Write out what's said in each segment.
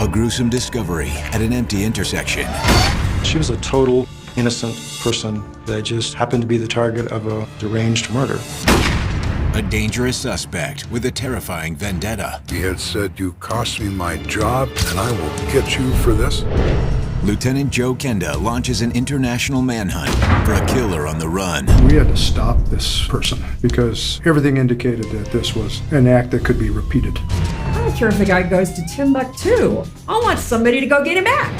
A gruesome discovery at an empty intersection. She was a total innocent person that just happened to be the target of a deranged murder. A dangerous suspect with a terrifying vendetta. He had said, "You cost me my job, and I will get you for this." Lieutenant Joe Kenda launches an international manhunt for a killer on the run. We had to stop this person because everything indicated that this was an act that could be repeated. I don't care if the guy goes to Timbuktu. I want somebody to go get him back.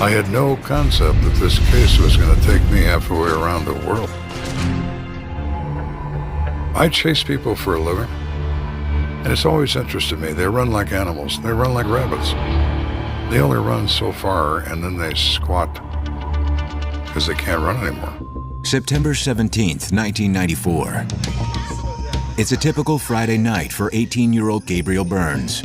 I had no concept that this case was going to take me halfway around the world. I chase people for a living, and it's always interested me. They run like animals. They run like rabbits. They only run so far, and then they squat because they can't run anymore. September 17th, 1994. It's a typical Friday night for 18-year-old Gabriel Burns.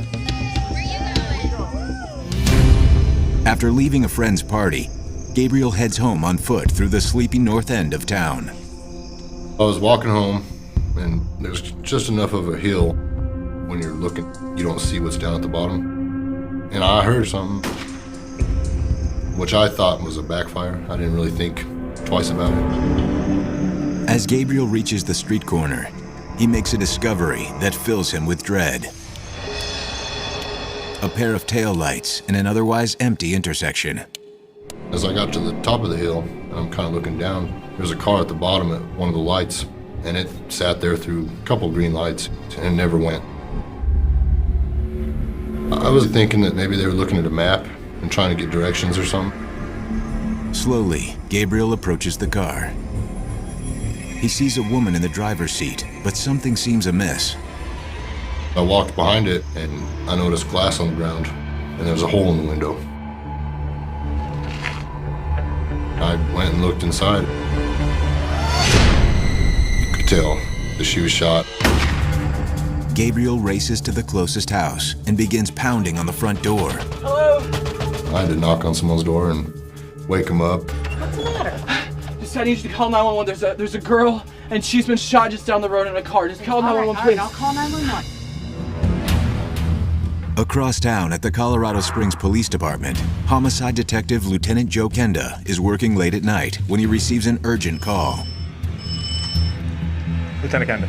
After leaving a friend's party, Gabriel heads home on foot through the sleepy north end of town. I was walking home, and there's just enough of a hill when you're looking, you don't see what's down at the bottom. And I heard something, which I thought was a backfire. I didn't really think twice about it. As Gabriel reaches the street corner, he makes a discovery that fills him with dread. A pair of taillights in an otherwise empty intersection. As I got to the top of the hill, and I'm kind of looking down, there's a car at the bottom at one of the lights, and it sat there through a couple green lights and never went. I was thinking that maybe they were looking at a map and trying to get directions or something. Slowly, Gabriel approaches the car. He sees a woman in the driver's seat, but something seems amiss. I walked behind it and I noticed glass on the ground, and there was a hole in the window. I went and looked inside. You could tell that she was shot. Gabriel races to the closest house and begins pounding on the front door. Hello? I had to knock on someone's door and wake them up. What's the matter? Just I need you to call 911. There's a girl, and she's been shot just down the road in a car. Just call 911, please. I'll call 911. Across town at the Colorado Springs Police Department, homicide detective Lieutenant Joe Kenda is working late at night when he receives an urgent call. Lieutenant Kenda.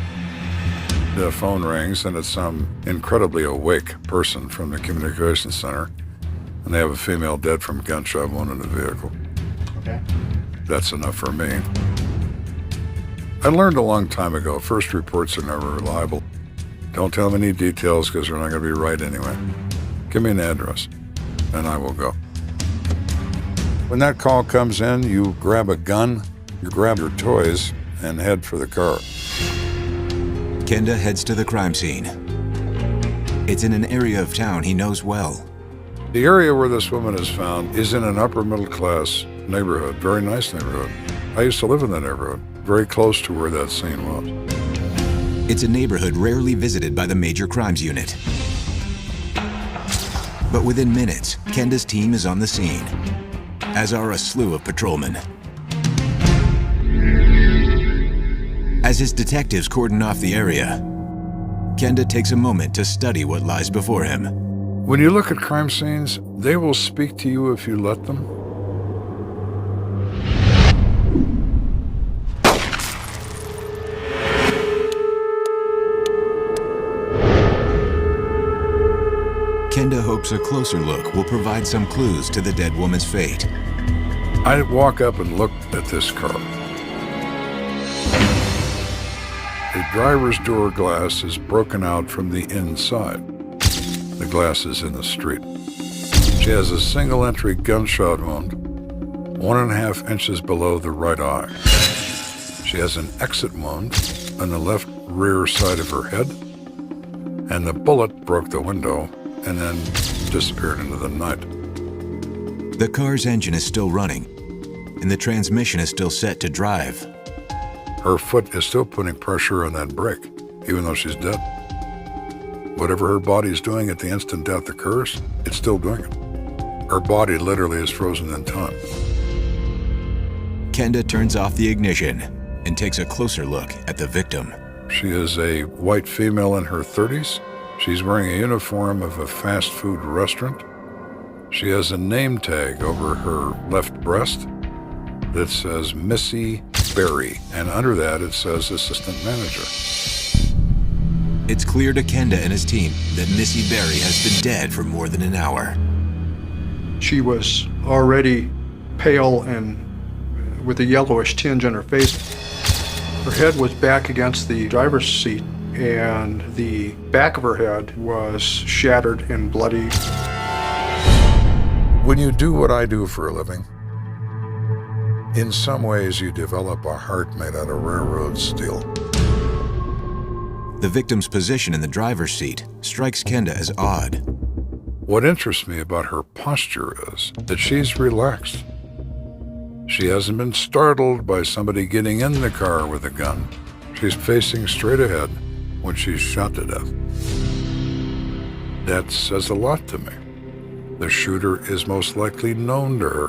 The phone rings, and it's some incredibly awake person from the communications center, and they have a female dead from a gunshot wound in the vehicle. Okay. That's enough for me. I learned a long time ago, first reports are never reliable. Don't tell them any details because they're not going to be right anyway. Give me an address, and I will go. When that call comes in, you grab a gun, you grab your toys, and head for the car. Kenda heads to the crime scene. It's in an area of town he knows well. The area where this woman is found is in an upper middle class neighborhood, very nice neighborhood. I used to live in that neighborhood, very close to where that scene was. It's a neighborhood rarely visited by the Major Crimes Unit. But within minutes, Kenda's team is on the scene, as are a slew of patrolmen. As his detectives cordon off the area, Kenda takes a moment to study what lies before him. When you look at crime scenes, they will speak to you if you let them. Kenda hopes a closer look will provide some clues to the dead woman's fate. I walk up and look at this car. The driver's door glass is broken out from the inside. The glass is in the street. She has a single entry gunshot wound, 1.5 inches below the right eye. She has an exit wound on the left rear side of her head, and the bullet broke the window and then disappeared into the night. The car's engine is still running, and the transmission is still set to drive. Her foot is still putting pressure on that brake, even though she's dead. Whatever her body is doing at the instant death occurs, it's still doing it. Her body literally is frozen in time. Kenda turns off the ignition and takes a closer look at the victim. She is a white female in her 30s. She's wearing a uniform of a fast food restaurant. She has a name tag over her left breast that says Missy Berry, and under that it says assistant manager. It's clear to Kenda and his team that Missy Berry has been dead for more than an hour. She was already pale and with a yellowish tinge on her face. Her head was back against the driver's seat, and the back of her head was shattered and bloody. When you do what I do for a living, in some ways you develop a heart made out of railroad steel. The victim's position in the driver's seat strikes Kenda as odd. What interests me about her posture is that she's relaxed. She hasn't been startled by somebody getting in the car with a gun. She's facing straight ahead when she's shot to death. That says a lot to me. The shooter is most likely known to her.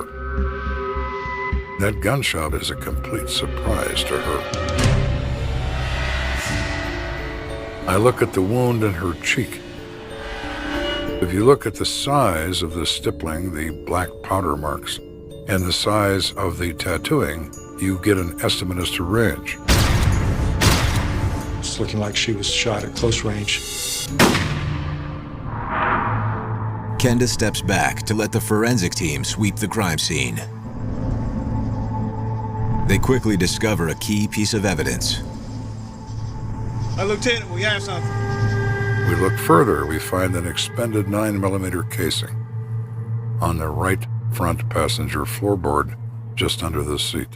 That gunshot is a complete surprise to her. I look at the wound in her cheek. If you look at the size of the stippling, the black powder marks, and the size of the tattooing, you get an estimate as to range. It's looking like she was shot at close range. Kenda steps back to let the forensic team sweep the crime scene. They quickly discover a key piece of evidence. Lieutenant, we have something. We look further, we find an expended 9mm casing on the right front passenger floorboard, just under the seat.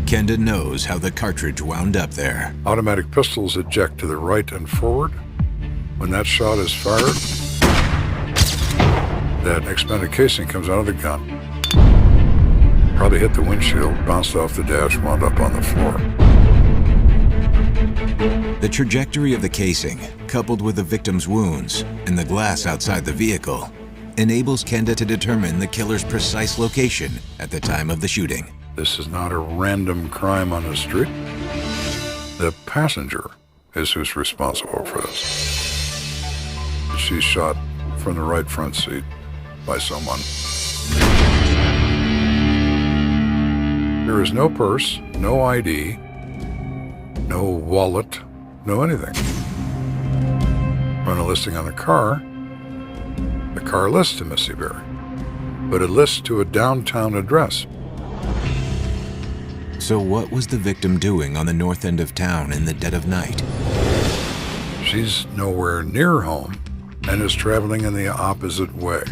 Kenda knows how the cartridge wound up there. Automatic pistols eject to the right and forward. When that shot is fired, that expended casing comes out of the gun. Probably hit the windshield, bounced off the dash, wound up on the floor. The trajectory of the casing, coupled with the victim's wounds and the glass outside the vehicle, enables Kenda to determine the killer's precise location at the time of the shooting. This is not a random crime on the street. The passenger is who's responsible for this. She's shot from the right front seat by someone. There is no purse, no ID, no wallet, no anything. Run a listing on the car lists to Missy Berry, but it lists to a downtown address. So what was the victim doing on the north end of town in the dead of night? She's nowhere near home and is traveling in the opposite way.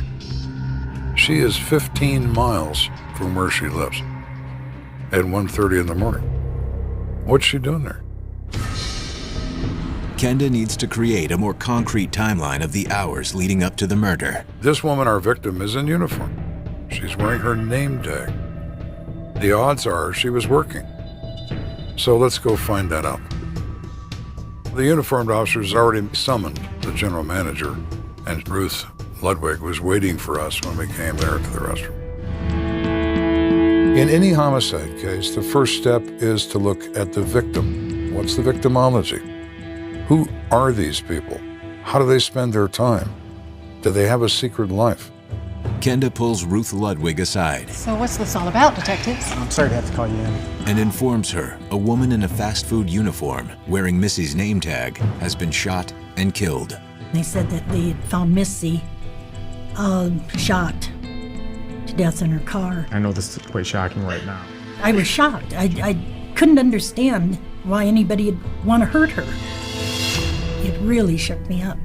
She is 15 miles from where she lives at 1:30 in the morning. What's she doing there? Kenda needs to create a more concrete timeline of the hours leading up to the murder. This woman, our victim, is in uniform. She's wearing her name tag. The odds are she was working. So let's go find that out. The uniformed officers already summoned the general manager, and Ruth Ludwig was waiting for us when we came there to the restroom. In any homicide case, the first step is to look at the victim. What's the victimology? Who are these people? How do they spend their time? Do they have a secret life? Kenda pulls Ruth Ludwig aside. So what's this all about, detectives? I'm sorry to have to call you in. And informs her a woman in a fast food uniform wearing Missy's name tag has been shot and killed. They said that they had found Missy shot to death in her car. I know this is quite shocking right now. I was shocked. I couldn't understand why anybody would want to hurt her. It really shook me up.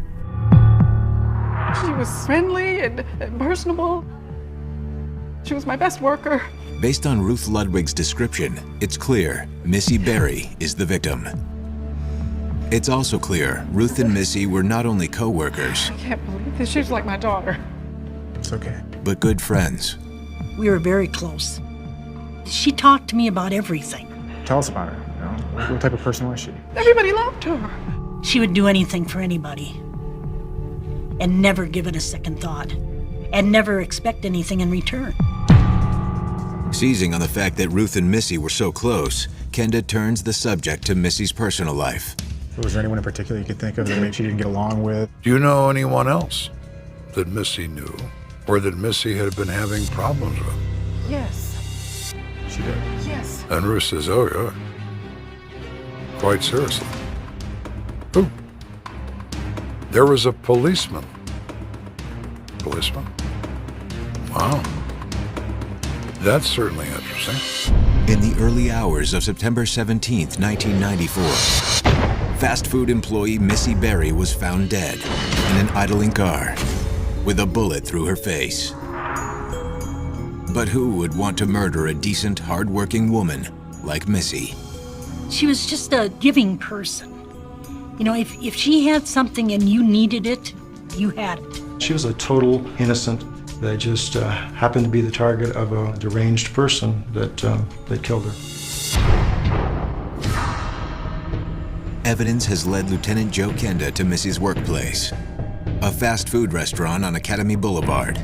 She was friendly and personable. She was my best worker. Based on Ruth Ludwig's description, it's clear Missy Berry is the victim. It's also clear Ruth and Missy were not only co-workers, I can't believe this. She was like my daughter. It's okay. but good friends. We were very close. She talked to me about everything. Tell us about her. You know? What type of person was she? Everybody loved her. She would do anything for anybody and never give it a second thought and never expect anything in return. Seizing on the fact that Ruth and Missy were so close, Kenda turns the subject to Missy's personal life. Was there anyone in particular you could think of that maybe she didn't get along with? Do you know anyone else that Missy knew or that Missy had been having problems with. Yes. She did. Yes. And Ruth says, oh, yeah. Quite seriously. Who? There was a policeman. Policeman? Wow. That's certainly interesting. In the early hours of September 17th, 1994, fast food employee Missy Berry was found dead in an idling car with a bullet through her face. But who would want to murder a decent, hard-working woman like Missy? She was just a giving person. You know, if she had something and you needed it, you had it. She was a total innocent that just happened to be the target of a deranged person that killed her. Evidence has led Lieutenant Joe Kenda to Missy's workplace, a fast food restaurant on Academy Boulevard.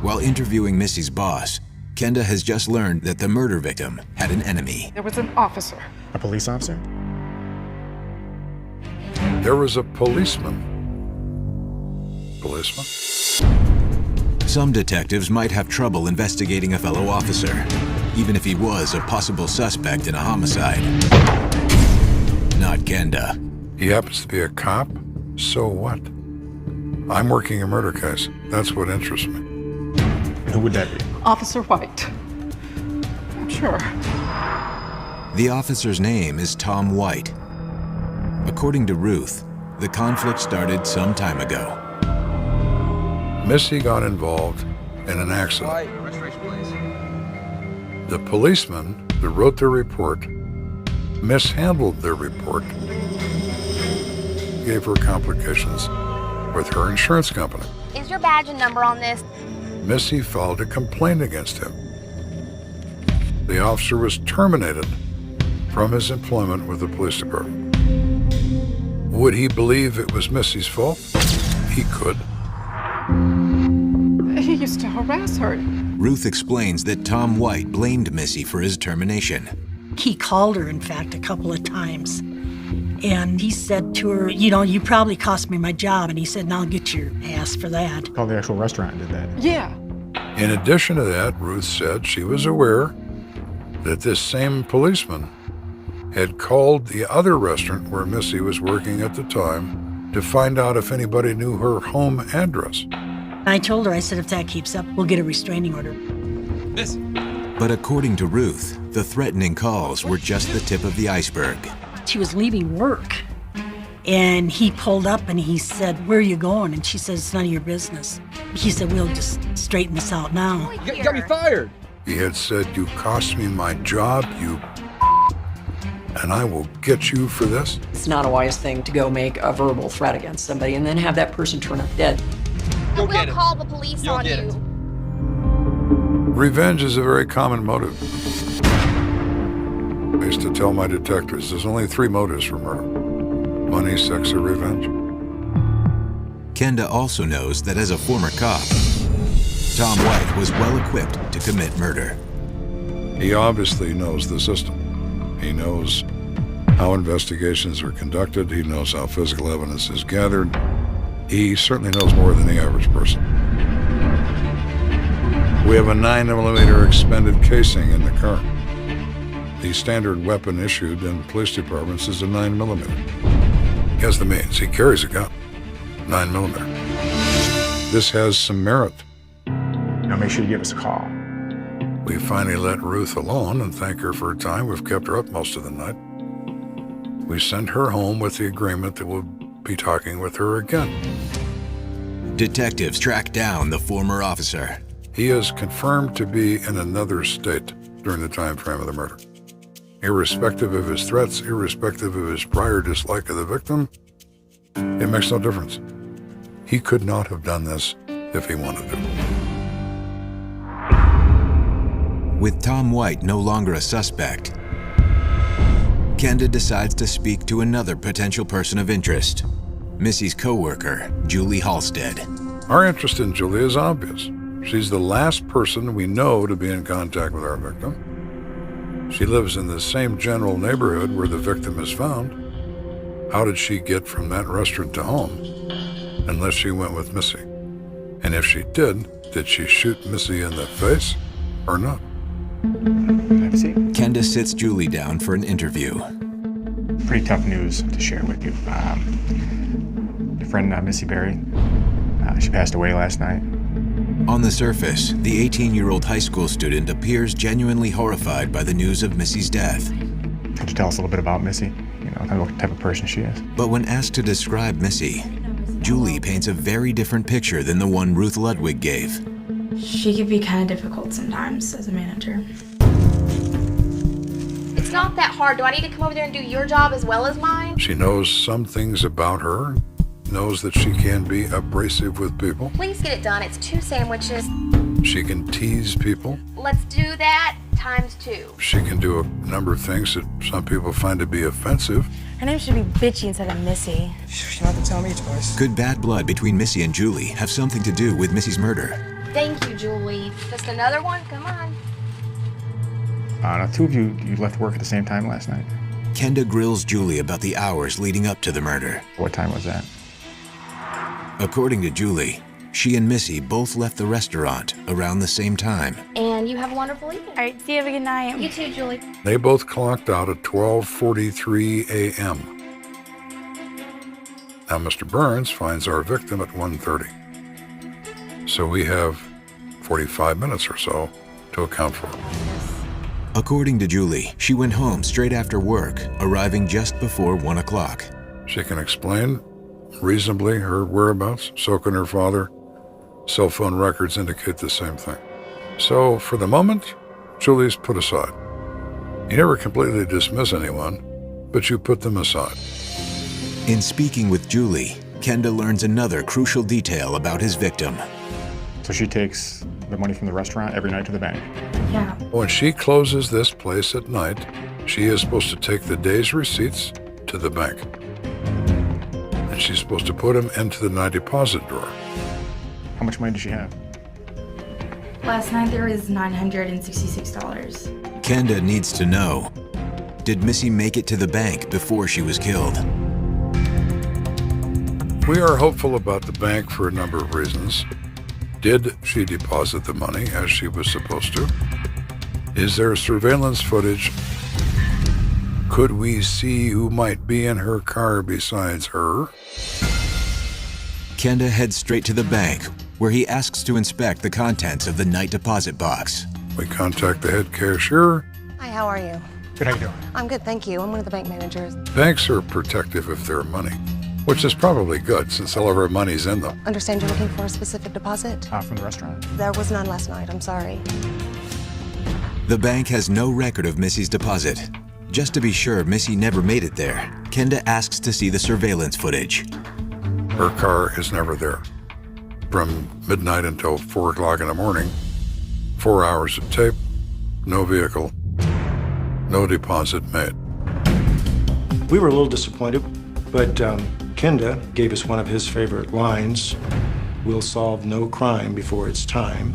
While interviewing Missy's boss, Kenda has just learned that the murder victim had an enemy. There was an officer. A police officer? There was a policeman. Policeman? Some detectives might have trouble investigating a fellow officer, even if he was a possible suspect in a homicide. Not Kenda. He happens to be a cop? So what? I'm working a murder case. That's what interests me. And who would that be? Officer White. I'm sure. The officer's name is Tom White. According to Ruth, the conflict started some time ago. Missy got involved in an accident. The policeman that wrote the report mishandled their report, gave her complications with her insurance company. Is your badge and number on this? Missy filed a complaint against him. The officer was terminated from his employment with the police department. Would he believe it was Missy's fault? He could. He used to harass her. Ruth explains that Tom White blamed Missy for his termination. He called her, in fact, a couple of times. And he said to her, you know, you probably cost me my job. And he said, and I'll get your ass for that. Called the actual restaurant and did that. Yeah. In addition to that, Ruth said she was aware that this same policeman had called the other restaurant where Missy was working at the time to find out if anybody knew her home address. I told her, I said, if that keeps up, we'll get a restraining order. But according to Ruth, the threatening calls were just the tip of the iceberg. She was leaving work, and he pulled up and he said, where are you going? And she said, it's none of your business. He said, we'll just straighten this out now. You got me fired. He had said, you cost me my job, you and I will get you for this. It's not a wise thing to go make a verbal threat against somebody and then have that person turn up dead. We'll call the police on you. Revenge is a very common motive. I used to tell my detectives there's only 3 motives for murder: money, sex, or revenge. Kenda also knows that as a former cop, Tom White was well equipped to commit murder. He obviously knows the system. He knows how investigations are conducted. He knows how physical evidence is gathered. He certainly knows more than the average person. We have a 9mm expended casing in the car. The standard weapon issued in police departments is a 9mm. He has the means. He carries a gun. 9mm. This has some merit. Now make sure you give us a call. We finally let Ruth alone and thank her for her time. We've kept her up most of the night. We sent her home with the agreement that we'll be talking with her again. Detectives track down the former officer. He is confirmed to be in another state during the time frame of the murder. Irrespective of his threats, irrespective of his prior dislike of the victim, it makes no difference. He could not have done this if he wanted to. With Tom White no longer a suspect, Kenda decides to speak to another potential person of interest, Missy's co-worker, Julie Halstead. Our interest in Julie is obvious. She's the last person we know to be in contact with our victim. She lives in the same general neighborhood where the victim is found. How did she get from that restaurant to home unless she went with Missy? And if she did she shoot Missy in the face or not? Kenda sits Julie down for an interview. Pretty tough news to share with you. Your friend Missy Berry, she passed away last night. On the surface, the 18-year-old high school student appears genuinely horrified by the news of Missy's death. Could you tell us a little bit about Missy? Kind of what type of person she is? But when asked to describe Missy, Julie paints a very different picture than the one Ruth Ludwig gave. She could be kind of difficult sometimes as a manager. It's not that hard. Do I need to come over there and do your job as well as mine? She knows some things about her, knows that she can be abrasive with people. Please get it done. It's 2 sandwiches. She can tease people. Let's do that ×2. She can do a number of things that some people find to be offensive. Her name should be Bitchy instead of Missy. She don't have to tell me twice. Could bad blood between Missy and Julie have something to do with Missy's murder? Thank you, Julie. Just another one? Come on. Now, 2 of you left work at the same time last night. Kenda grills Julie about the hours leading up to the murder. What time was that? According to Julie, she and Missy both left the restaurant around the same time. And you have a wonderful evening. All right, see you. Have a good night. You too, Julie. They both clocked out at 12:43 a.m. Now, Mr. Burns finds our victim at 1:30. So we have 45 minutes or so to account for. According to Julie, she went home straight after work, arriving just before 1 o'clock. She can explain reasonably her whereabouts. So can her father. Cell phone records indicate the same thing. So for the moment, Julie's put aside. You never completely dismiss anyone, but you put them aside. In speaking with Julie, Kenda learns another crucial detail about his victim. So she takes the money from the restaurant every night to the bank? Yeah. When she closes this place at night, she is supposed to take the day's receipts to the bank. And she's supposed to put them into the night deposit drawer. How much money does she have? Last night there was $966. Kenda needs to know, did Missy make it to the bank before she was killed? We are hopeful about the bank for a number of reasons. Did she deposit the money as she was supposed to? Is there surveillance footage? Could we see who might be in her car besides her? Kenda heads straight to the bank, where he asks to inspect the contents of the night deposit box. We contact the head cashier. Hi, how are you? Good, how you doing? I'm good, thank you. I'm one of the bank managers. Banks are protective of their money, which is probably good since all of our money's in them. Understand you're looking for a specific deposit? From the restaurant. There was none last night, I'm sorry. The bank has no record of Missy's deposit. Just to be sure Missy never made it there, Kenda asks to see the surveillance footage. Her car is never there. From midnight until 4 o'clock in the morning, 4 hours of tape, no vehicle, no deposit made. We were a little disappointed, but Kenda gave us one of his favorite lines, "We'll solve no crime before it's time."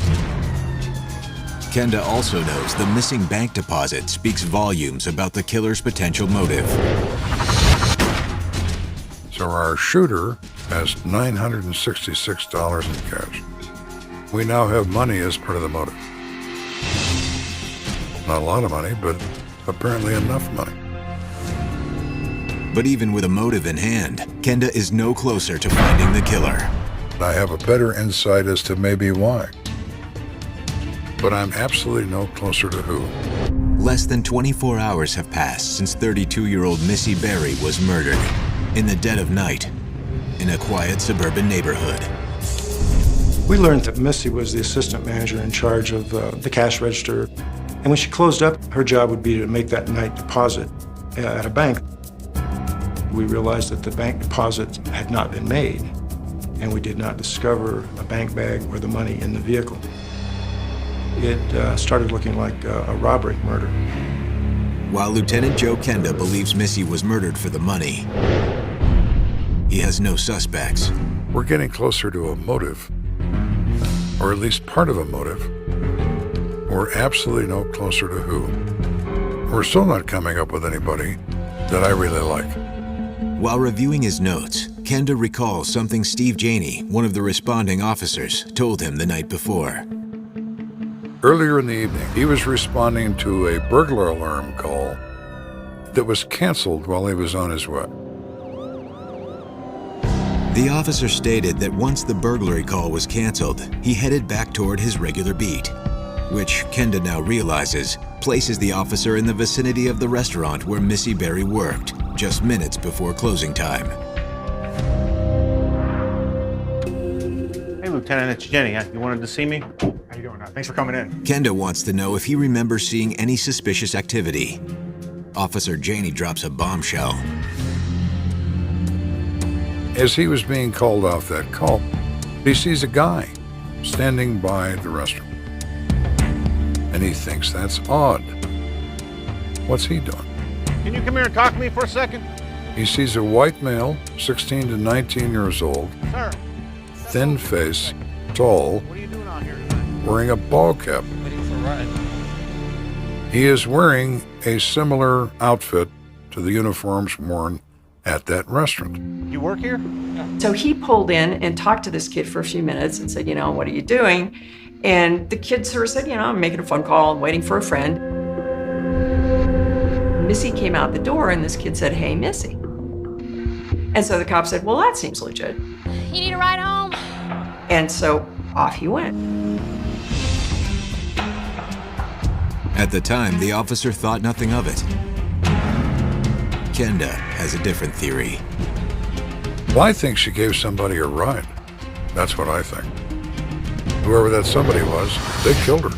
Kenda also knows the missing bank deposit speaks volumes about the killer's potential motive. So our shooter has $966 in cash. We now have money as part of the motive. Not a lot of money, but apparently enough money. But even with a motive in hand, Kenda is no closer to finding the killer. I have a better insight as to maybe why. But I'm absolutely no closer to who. Less than 24 hours have passed since 32-year-old Missy Berry was murdered in the dead of night in a quiet suburban neighborhood. We learned that Missy was the assistant manager in charge of the cash register. And when she closed up, her job would be to make that night deposit at a bank. We realized that the bank deposit had not been made, and we did not discover a bank bag or the money in the vehicle. It started looking like a robbery murder. While Lieutenant Joe Kenda believes Missy was murdered for the money, he has no suspects. We're getting closer to a motive, or at least part of a motive. We're absolutely no closer to who. We're still not coming up with anybody that I really like. While reviewing his notes, Kenda recalls something Steve Janey, one of the responding officers, told him the night before. Earlier in the evening, he was responding to a burglar alarm call that was canceled while he was on his way. The officer stated that once the burglary call was canceled, he headed back toward his regular beat, which Kenda now realizes places the officer in the vicinity of the restaurant where Missy Berry worked, just minutes before closing time. Hey, Lieutenant, it's Jenny. You wanted to see me? How you doing? Thanks for coming in. Kenda wants to know if he remembers seeing any suspicious activity. Officer Janey drops a bombshell. As he was being called off that call, he sees a guy standing by the restaurant. And he thinks that's odd. What's he doing? Can you come here and talk to me for a second? He sees a white male, 16 to 19 years old, Sir. thin face, tall, What are you doing out here tonight? wearing a ball cap. Waiting for a ride. He is wearing a similar outfit to the uniforms worn at that restaurant. You work here? So he pulled in and talked to this kid for a few minutes and said, what are you doing? And the kid sort of said, I'm making a phone call, I'm waiting for a friend. Missy came out the door and this kid said, hey, Missy. And so the cop said, well, that seems legit. You need a ride home? And so off he went. At the time, the officer thought nothing of it. Kenda has a different theory. Well, I think she gave somebody a ride. That's what I think. Whoever that somebody was, they killed her.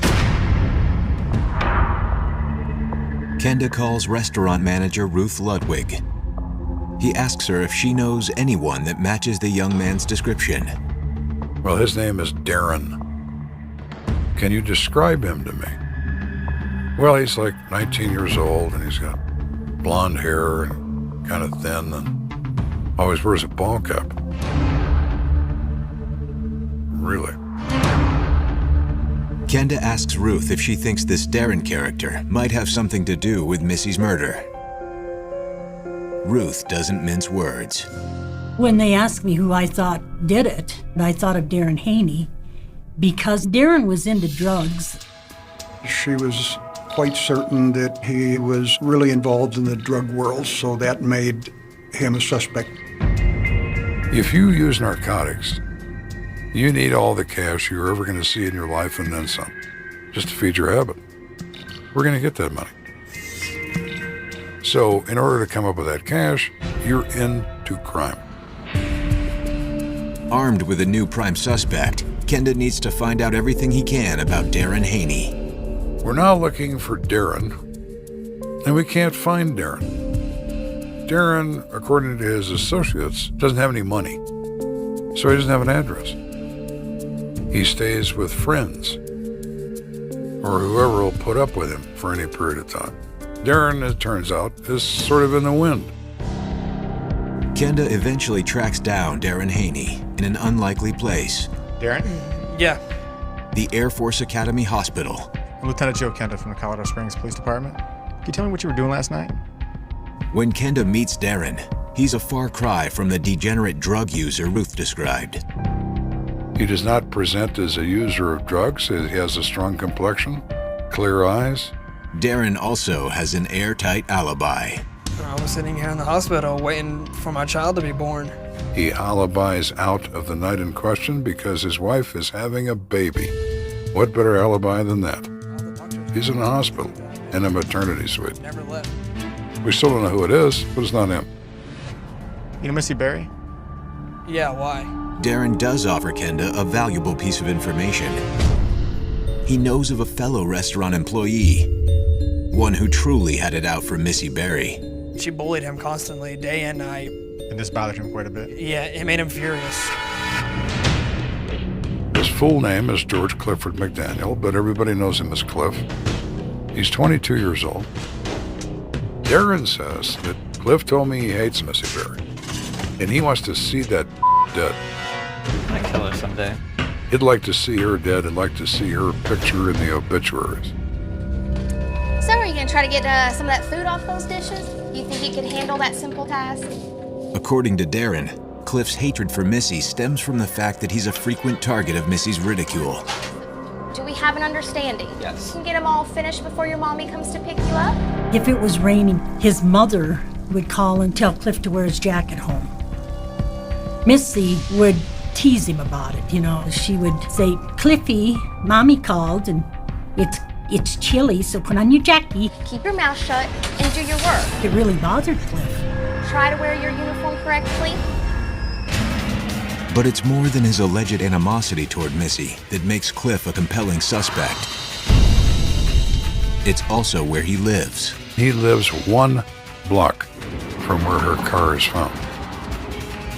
Kenda calls restaurant manager Ruth Ludwig. He asks her if she knows anyone that matches the young man's description. Well, his name is Darren. Can you describe him to me? Well, he's like 19 years old, and he's got blonde hair and kind of thin and always wears a ball cap. Really? Kenda asks Ruth if she thinks this Darren character might have something to do with Missy's murder. Ruth doesn't mince words. When they asked me who I thought did it, I thought of Darren Haney because Darren was into drugs. She was quite certain that he was really involved in the drug world, so that made him a suspect. If you use narcotics, you need all the cash you're ever going to see in your life and then some, just to feed your habit. We're going to get that money. So in order to come up with that cash, you're into crime. Armed with a new prime suspect, Kenda needs to find out everything he can about Darren Haney. We're now looking for Darren, and we can't find Darren. Darren, according to his associates, doesn't have any money, so he doesn't have an address. He stays with friends, or whoever will put up with him for any period of time. Darren, it turns out, is sort of in the wind. Kenda eventually tracks down Darren Haney in an unlikely place. Darren? Yeah. The Air Force Academy Hospital. I'm Lieutenant Joe Kenda from the Colorado Springs Police Department. Can you tell me what you were doing last night? When Kenda meets Darren, he's a far cry from the degenerate drug user Ruth described. He does not present as a user of drugs. He has a strong complexion, clear eyes. Darren also has an airtight alibi. I was sitting here in the hospital waiting for my child to be born. He alibis out of the night in question because his wife is having a baby. What better alibi than that? He's in the hospital, in a maternity suite. Never left. We still don't know who it is, but it's not him. You know Missy Berry? Yeah, why? Darren does offer Kenda a valuable piece of information. He knows of a fellow restaurant employee, one who truly had it out for Missy Berry. She bullied him constantly, day and night. And this bothered him quite a bit. Yeah, it made him furious. His full name is George Clifford McDaniel, but everybody knows him as Cliff. He's 22 years old. Darren says that Cliff told me he hates Missy Berry, and he wants to see that dead. I kill her someday. He'd like to see her dead and like to see her picture in the obituaries. So are you going to try to get some of that food off those dishes? You think you could handle that simple task? According to Darren, Cliff's hatred for Missy stems from the fact that he's a frequent target of Missy's ridicule. Do we have an understanding? Yes. You can get them all finished before your mommy comes to pick you up? If it was raining, his mother would call and tell Cliff to wear his jacket home. Missy would tease him about it, you know. She would say, Cliffy, Mommy called and it's chilly, so put on your jacket. Keep your mouth shut and do your work. It really bothered Cliff. Try to wear your uniform correctly. But it's more than his alleged animosity toward Missy that makes Cliff a compelling suspect. It's also where he lives. He lives 1 block from where her car is found.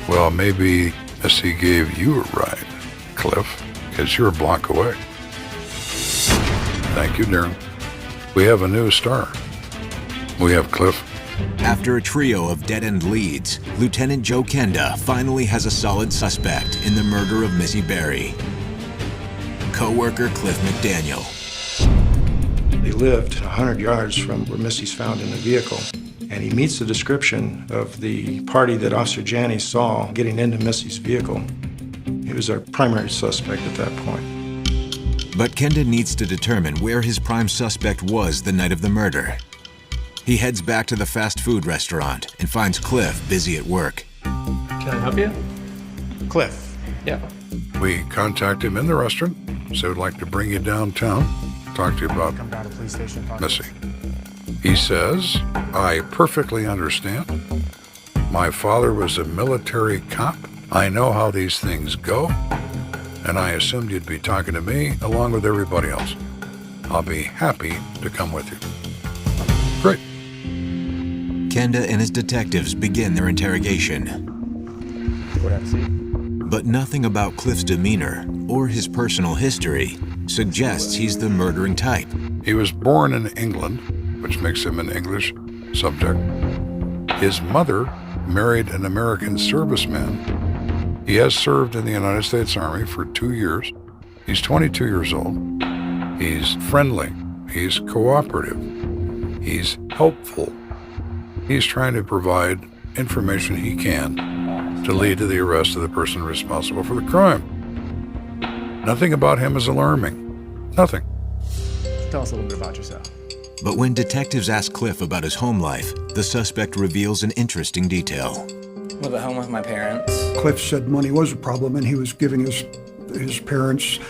Well, maybe Missy gave you a ride, Cliff, because you're a block away. Thank you, Darren. We have a new star. We have Cliff. After a trio of dead-end leads, Lieutenant Joe Kenda finally has a solid suspect in the murder of Missy Berry. Co-worker Cliff McDaniel. He lived 100 yards from where Missy's found in the vehicle, and he meets the description of the party that Officer Janney saw getting into Missy's vehicle. He was our primary suspect at that point. But Kenda needs to determine where his prime suspect was the night of the murder. He heads back to the fast food restaurant and finds Cliff busy at work. Can I help you? Cliff. Yeah. We contact him in the restaurant, so we'd like to bring you downtown, talk to you about Come down to the police station. Missy. He says, I perfectly understand. My father was a military cop. I know how these things go, and I assumed you'd be talking to me along with everybody else. I'll be happy to come with you. Great. Kenda and his detectives begin their interrogation. What have see? But nothing about Cliff's demeanor or his personal history suggests he's the murdering type. He was born in England, which makes him an English subject. His mother married an American serviceman. He has served in the United States Army for 2 years. He's 22 years old. He's friendly. He's cooperative. He's helpful. He's trying to provide information he can to lead to the arrest of the person responsible for the crime. Nothing about him is alarming. Nothing. Tell us a little bit about yourself. But when detectives ask Cliff about his home life, the suspect reveals an interesting detail. Live at home with my parents. Cliff said money was a problem, and he was giving his parents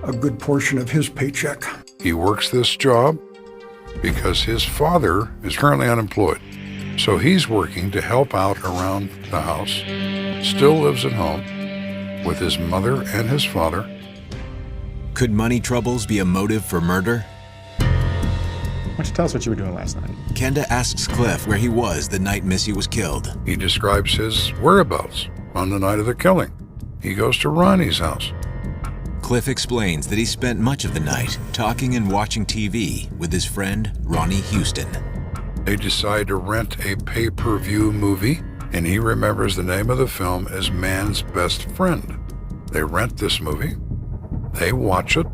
a good portion of his paycheck. He works this job because his father is currently unemployed. So he's working to help out around the house, still lives at home with his mother and his father. Could money troubles be a motive for murder? Why don't you tell us what you were doing last night? Kenda asks Cliff where he was the night Missy was killed. He describes his whereabouts on the night of the killing. He goes to Ronnie's house. Cliff explains that he spent much of the night talking and watching TV with his friend Ronnie Houston. They decide to rent a pay-per-view movie, and he remembers the name of the film as Man's Best Friend. They rent this movie. They watch it.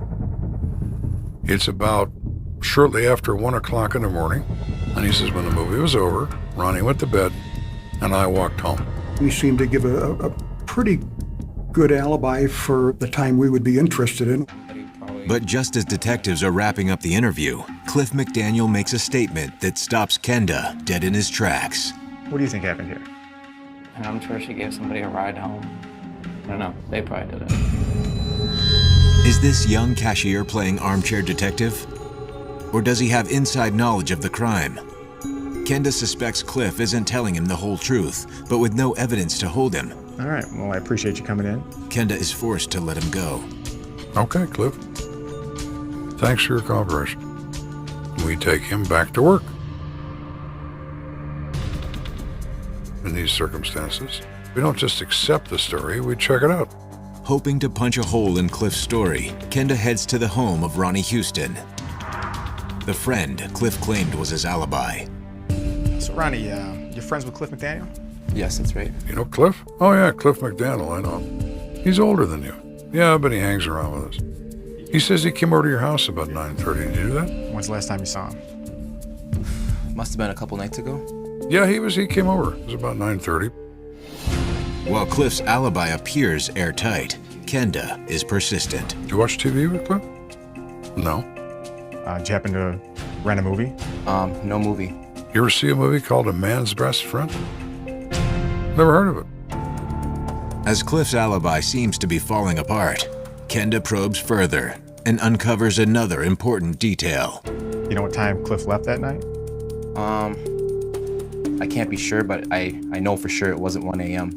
It's about shortly after 1 o'clock in the morning, and he says when the movie was over, Ronnie went to bed, and I walked home. He seemed to give a pretty good alibi for the time we would be interested in. But just as detectives are wrapping up the interview, Cliff McDaniel makes a statement that stops Kenda dead in his tracks. What do you think happened here? And I'm sure she gave somebody a ride home. I don't know. They probably did it. Is this young cashier playing armchair detective? Or does he have inside knowledge of the crime? Kenda suspects Cliff isn't telling him the whole truth, but with no evidence to hold him. All right, well, I appreciate you coming in. Kenda is forced to let him go. Okay, Cliff. Thanks for your cooperation. We take him back to work. In these circumstances, we don't just accept the story, we check it out. Hoping to punch a hole in Cliff's story, Kenda heads to the home of Ronnie Houston, the friend Cliff claimed was his alibi. So, Ronnie, you're friends with Cliff McDaniel? Yes, that's right. You know Cliff? Oh yeah, Cliff McDaniel, I know. He's older than you. Yeah, but he hangs around with us. He says he came over to your house about 9:30. Did you do that? When's the last time you saw him? Must have been a couple nights ago. Yeah, he came over. It was about 9:30. While Cliff's alibi appears airtight, Kenda is persistent. Did you watch TV with Cliff? No. Did you happen to rent a movie? No movie. You ever see a movie called A Man's Best Friend? Never heard of it. As Cliff's alibi seems to be falling apart, Kenda probes further and uncovers another important detail. You know what time Cliff left that night? I can't be sure, but I know for sure it wasn't 1 a.m.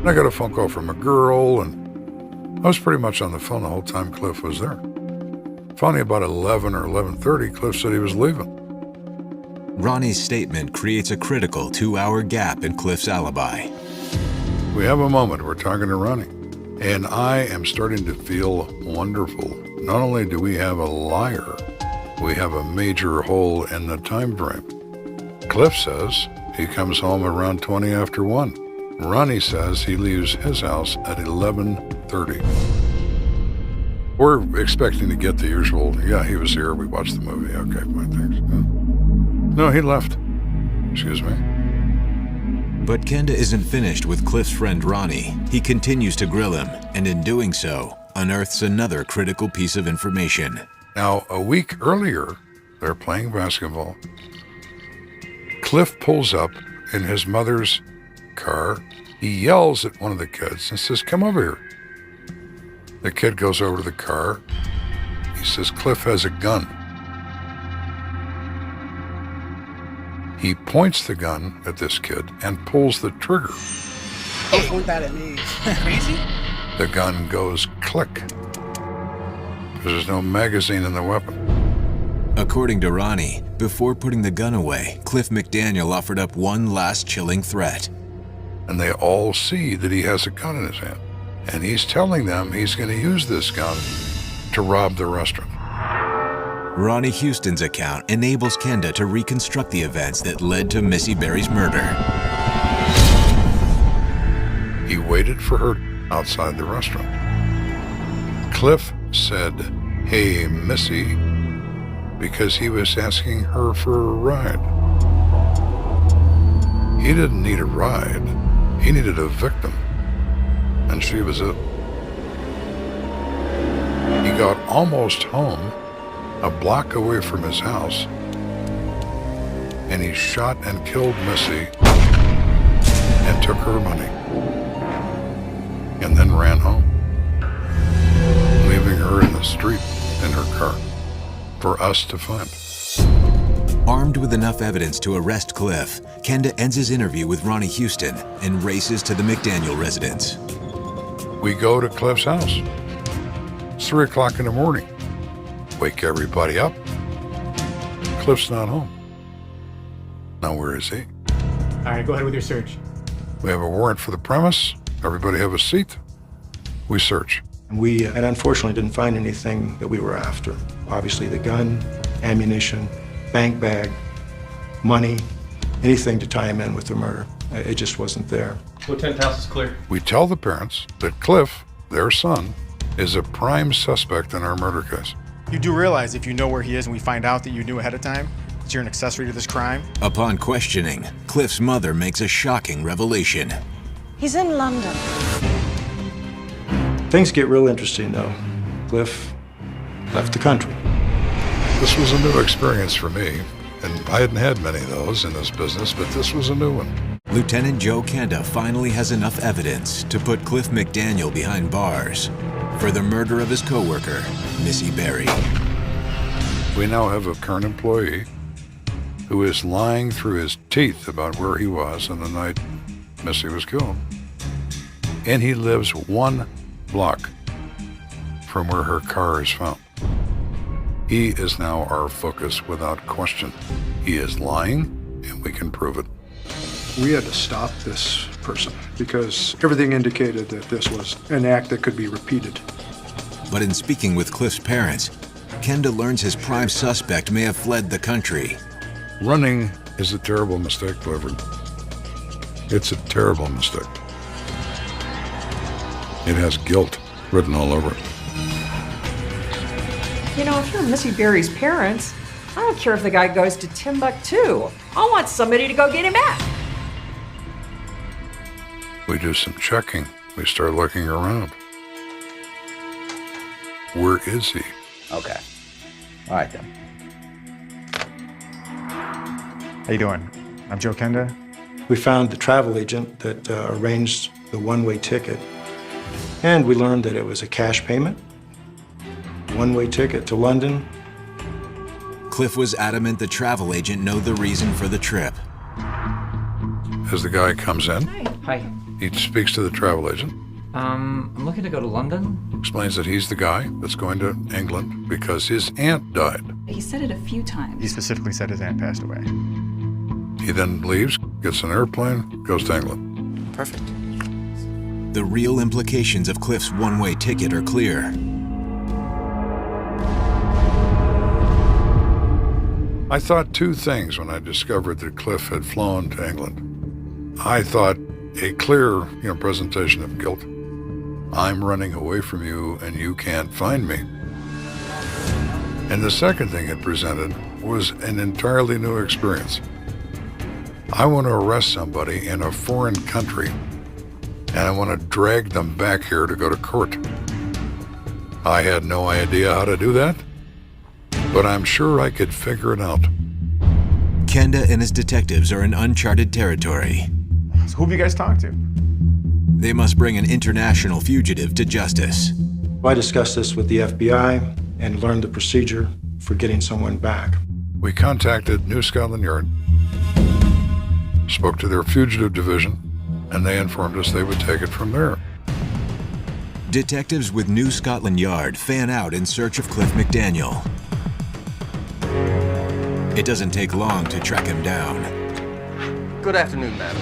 I got a phone call from a girl, and I was pretty much on the phone the whole time Cliff was there. Finally, about 11 or 11:30, Cliff said he was leaving. Ronnie's statement creates a critical 2-hour gap in Cliff's alibi. We have a moment, we're talking to Ronnie, and I am starting to feel wonderful. Not only do we have a liar, we have a major hole in the time frame. Cliff says he comes home around 20 after 1. Ronnie says he leaves his house at 11:30. We're expecting to get the usual, yeah, he was here, we watched the movie, okay, fine, thanks. No, he left. Excuse me. But Kenda isn't finished with Cliff's friend Ronnie. He continues to grill him, and in doing so, unearths another critical piece of information. Now, a week earlier, they're playing basketball. Cliff pulls up in his mother's car. He yells at one of the kids and says, "Come over here." The kid goes over to the car. He says, "Cliff has a gun." He points the gun at this kid and pulls the trigger. Don't point that at me. Crazy? The gun goes click. There's no magazine in the weapon. According to Ronnie, before putting the gun away, Cliff McDaniel offered up one last chilling threat. And they all see that he has a gun in his hand. And he's telling them he's going to use this gun to rob the restaurant. Ronnie Houston's account enables Kenda to reconstruct the events that led to Missy Berry's murder. He waited for her outside the restaurant. Cliff said, "Hey, Missy," because he was asking her for a ride. He didn't need a ride. He needed a victim. And she was it. He got almost home, a block away from his house, and he shot and killed Missy and took her money, and then ran home, leaving her in the street in her car for us to find. Armed with enough evidence to arrest Cliff, Kenda ends his interview with Ronnie Houston and races to the McDaniel residence. We go to Cliff's house. It's 3 o'clock in the morning. Wake everybody up. Cliff's not home. Now where is he? All right, go ahead with your search. We have a warrant for the premise. Everybody have a seat. We search. We unfortunately didn't find anything that we were after. Obviously the gun, ammunition, bank bag, money, anything to tie him in with the murder. It just wasn't there. Lieutenant, house is clear. We tell the parents that Cliff, their son, is a prime suspect in our murder case. You do realize if you know where he is and we find out that you knew ahead of time, that you're an accessory to this crime? Upon questioning, Cliff's mother makes a shocking revelation. He's in London. Things get real interesting though. Cliff left the country. This was a new experience for me, and I hadn't had many of those in this business, but this was a new one. Lieutenant Joe Kenda finally has enough evidence to put Cliff McDaniel behind bars for the murder of his coworker, Missy Berry. We now have a current employee who is lying through his teeth about where he was on the night Missy was killed. And he lives 1 block from where her car is found. He is now our focus without question. He is lying, and we can prove it. We had to stop this person because everything indicated that this was an act that could be repeated. But in speaking with Cliff's parents, Kenda learns his prime suspect may have fled the country. Running is a terrible mistake, Clifford. It's a terrible mistake. It has guilt written all over it. You know, if you're Missy Berry's parents, I don't care if the guy goes to Timbuktu. I want somebody to go get him back. We do some checking. We start looking around. Where is he? Okay. All right then. How you doing? I'm Joe Kenda. We found the travel agent that arranged the one-way ticket, and we learned that it was a cash payment, one-way ticket to London. Cliff was adamant the travel agent know the reason for the trip. As the guy comes in, Hi. he speaks to the travel agent, I'm looking to go to London. explains that he's the guy that's going to England because his aunt died. He said it a few times. He specifically said his aunt passed away. He then leaves, gets an airplane, goes to England. Perfect. The real implications of Cliff's one-way ticket are clear. I thought two things when I discovered that Cliff had flown to England. I thought a clear, presentation of guilt. I'm running away from you and you can't find me. And the second thing it presented was an entirely new experience. I want to arrest somebody in a foreign country, and I want to drag them back here to go to court. I had no idea how to do that, but I'm sure I could figure it out. Kenda and his detectives are in uncharted territory. So who have you guys talked to? They must bring an international fugitive to justice. I discussed this with the FBI and learned the procedure for getting someone back. We contacted New Scotland Yard, spoke to their fugitive division, and they informed us they would take it from there. Detectives with New Scotland Yard fan out in search of Cliff McDaniel. It doesn't take long to track him down. Good afternoon, madam.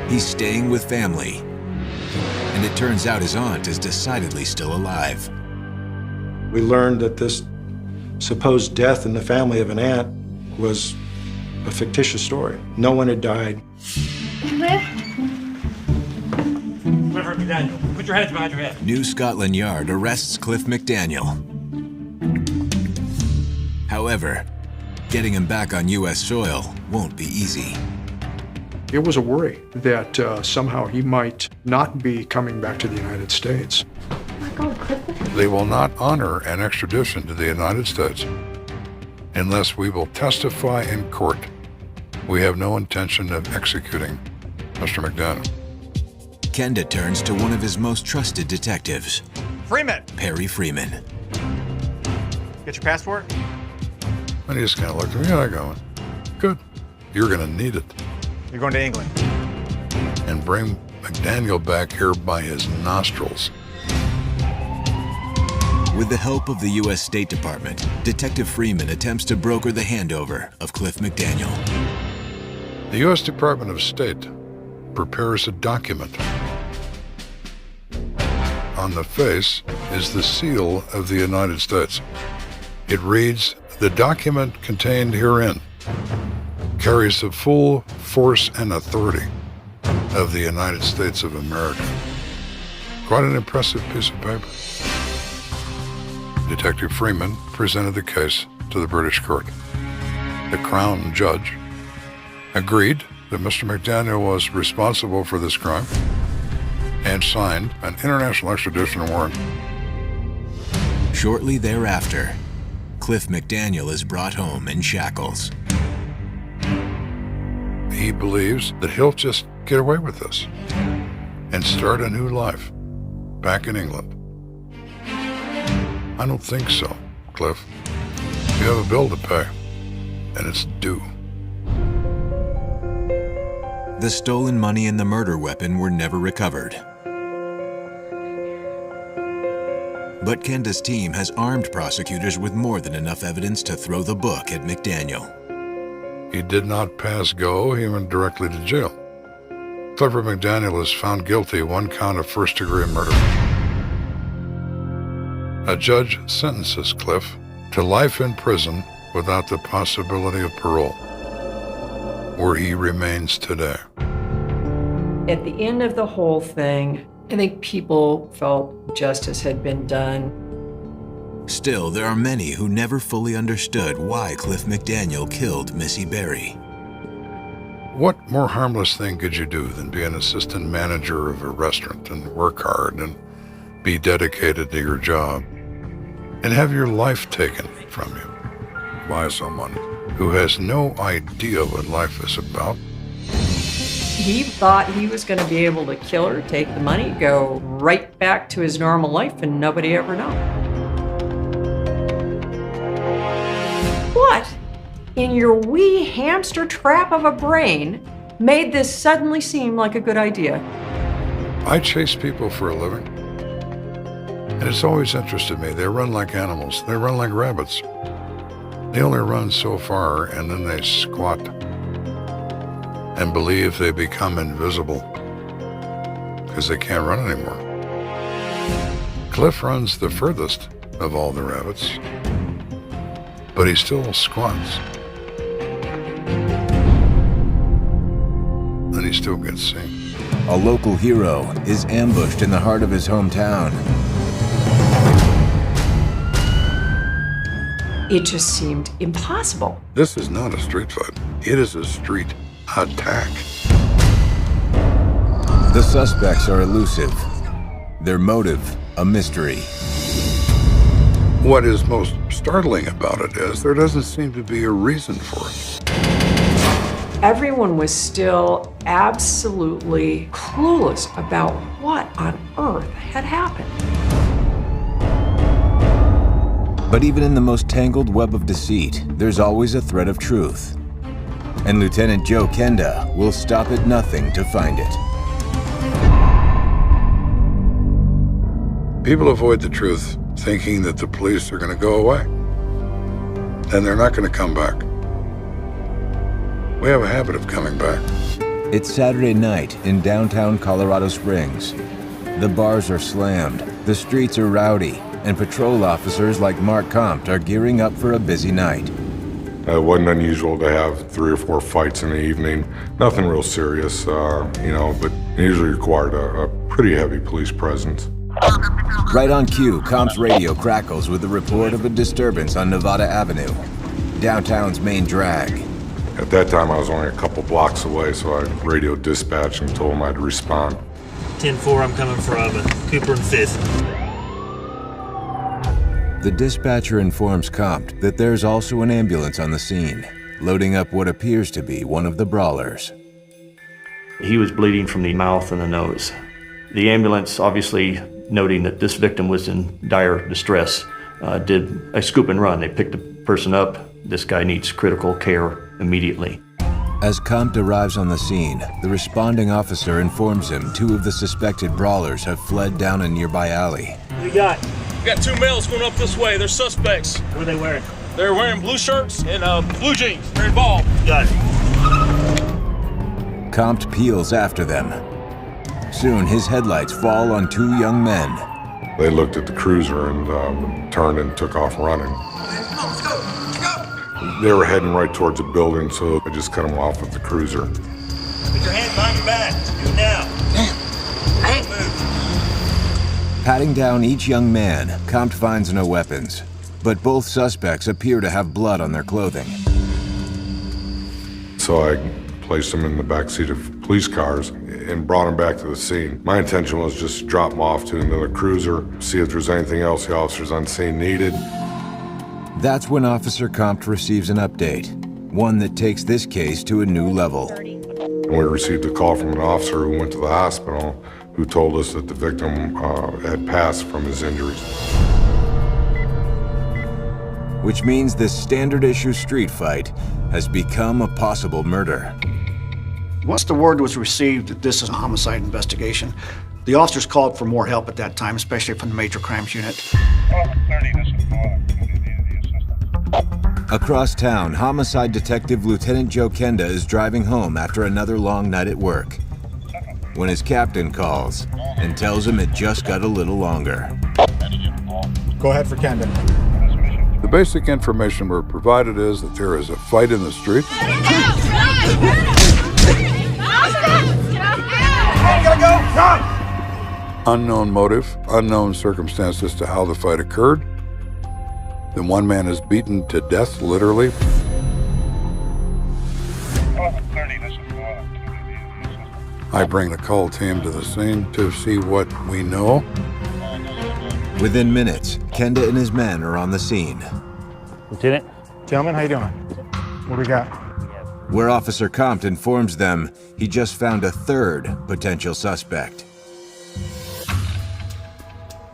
He's staying with family, and it turns out his aunt is decidedly still alive. We learned that this supposed death in the family of an aunt was a fictitious story. No one had died. Cliff McDaniel, put your hands behind your head. New Scotland Yard arrests Cliff McDaniel. However, getting him back on U.S. soil won't be easy. It was a worry that somehow he might not be coming back to the United States. They will not honor an extradition to the United States unless we will testify in court. We have no intention of executing Mr. McDaniel. Kenda turns to one of his most trusted detectives, Freeman! Perry Freeman. Get your passport? And he just kind of looked at me, I go, good, you're gonna need it. You're going to England. And bring McDaniel back here by his nostrils. With the help of the U.S. State Department, Detective Freeman attempts to broker the handover of Cliff McDaniel. The U.S. Department of State prepares a document. On the face is the seal of the United States. It reads, "The document contained herein carries the full force and authority of the United States of America." Quite an impressive piece of paper. Detective Freeman presented the case to the British court. The Crown judge agreed that Mr. McDaniel was responsible for this crime and signed an international extradition warrant. Shortly thereafter, Cliff McDaniel is brought home in shackles. He believes that he'll just get away with this and start a new life back in England. I don't think so, Cliff. You have a bill to pay, and it's due. The stolen money and the murder weapon were never recovered. But Kenda's team has armed prosecutors with more than enough evidence to throw the book at McDaniel. He did not pass go, he went directly to jail. Clifford McDaniel is found guilty of 1 count of first-degree murder. A judge sentences Cliff to life in prison without the possibility of parole, where he remains today. At the end of the whole thing, I think people felt justice had been done. Still, there are many who never fully understood why Cliff McDaniel killed Missy Berry. What more harmless thing could you do than be an assistant manager of a restaurant and work hard and be dedicated to your job and have your life taken from you by someone who has no idea what life is about? He thought he was going to be able to kill her, take the money, go right back to his normal life, and nobody ever know. What in your wee hamster trap of a brain made this suddenly seem like a good idea? I chase people for a living, and it's always interested me. They run like animals. They run like rabbits. They only run so far, and then they squat and believe they become invisible because they can't run anymore. Cliff runs the furthest of all the rabbits, but he still squats. And he still gets seen. A local hero is ambushed in the heart of his hometown. It just seemed impossible. This is not a street fight. It is a street attack. The suspects are elusive. Their motive, a mystery. What is most startling about it is there doesn't seem to be a reason for it. Everyone was still absolutely clueless about what on earth had happened. But even in the most tangled web of deceit, there's always a thread of truth. And Lieutenant Joe Kenda will stop at nothing to find it. People avoid the truth thinking that the police are going to go away. And they're not going to come back. We have a habit of coming back. It's Saturday night in downtown Colorado Springs. The bars are slammed, the streets are rowdy, and patrol officers like Mark Compt are gearing up for a busy night. It wasn't unusual to have 3 or 4 fights in the evening. Nothing real serious, but usually required a pretty heavy police presence. Right on cue, Compt's radio crackles with a report of a disturbance on Nevada Avenue, downtown's main drag. At that time, I was only a couple blocks away, so I radioed dispatch and told them I'd respond. 10-4, I'm coming from Cooper and 5th. The dispatcher informs Compt that there's also an ambulance on the scene, loading up what appears to be one of the brawlers. He was bleeding from the mouth and the nose. The ambulance, obviously noting that this victim was in dire distress, did a scoop and run. They picked the person up. This guy needs critical care immediately. As Compt arrives on the scene, the responding officer informs him 2 of the suspected brawlers have fled down a nearby alley. What do you got? We got 2 males going up this way. They're suspects. What are they wearing? They're wearing blue shirts and blue jeans. They're involved. Got it. Compt peels after them. Soon, his headlights fall on 2 young men. They looked at the cruiser and turned and took off running. They were heading right towards the building, so I just cut them off with the cruiser. Put your hands behind your back. Do it now. Damn. I ain't moved. Patting down each young man, Compt finds no weapons, but both suspects appear to have blood on their clothing. So I placed them in the backseat of police cars and brought them back to the scene. My intention was just to drop them off to another cruiser, see if there's anything else the officers on scene needed. That's when Officer Compt receives an update, one that takes this case to a new level. And we received a call from an officer who went to the hospital who told us that the victim had passed from his injuries. Which means this standard issue street fight has become a possible murder. Once the word was received that this is a homicide investigation, the officers called for more help at that time, especially from the Major Crimes Unit. Across town, Homicide Detective Lieutenant Joe Kenda is driving home after another long night at work, when his captain calls and tells him it just got a little longer. Go ahead for Kenda. The basic information we're provided is that there is a fight in the street. Unknown motive, unknown circumstance as to how the fight occurred. Then one man is beaten to death, literally. I bring the call team to the scene to see what we know. Within minutes, Kenda and his men are on the scene. Lieutenant? Gentlemen, how you doing? What do we got? Where Officer Compt informs them he just found a third potential suspect.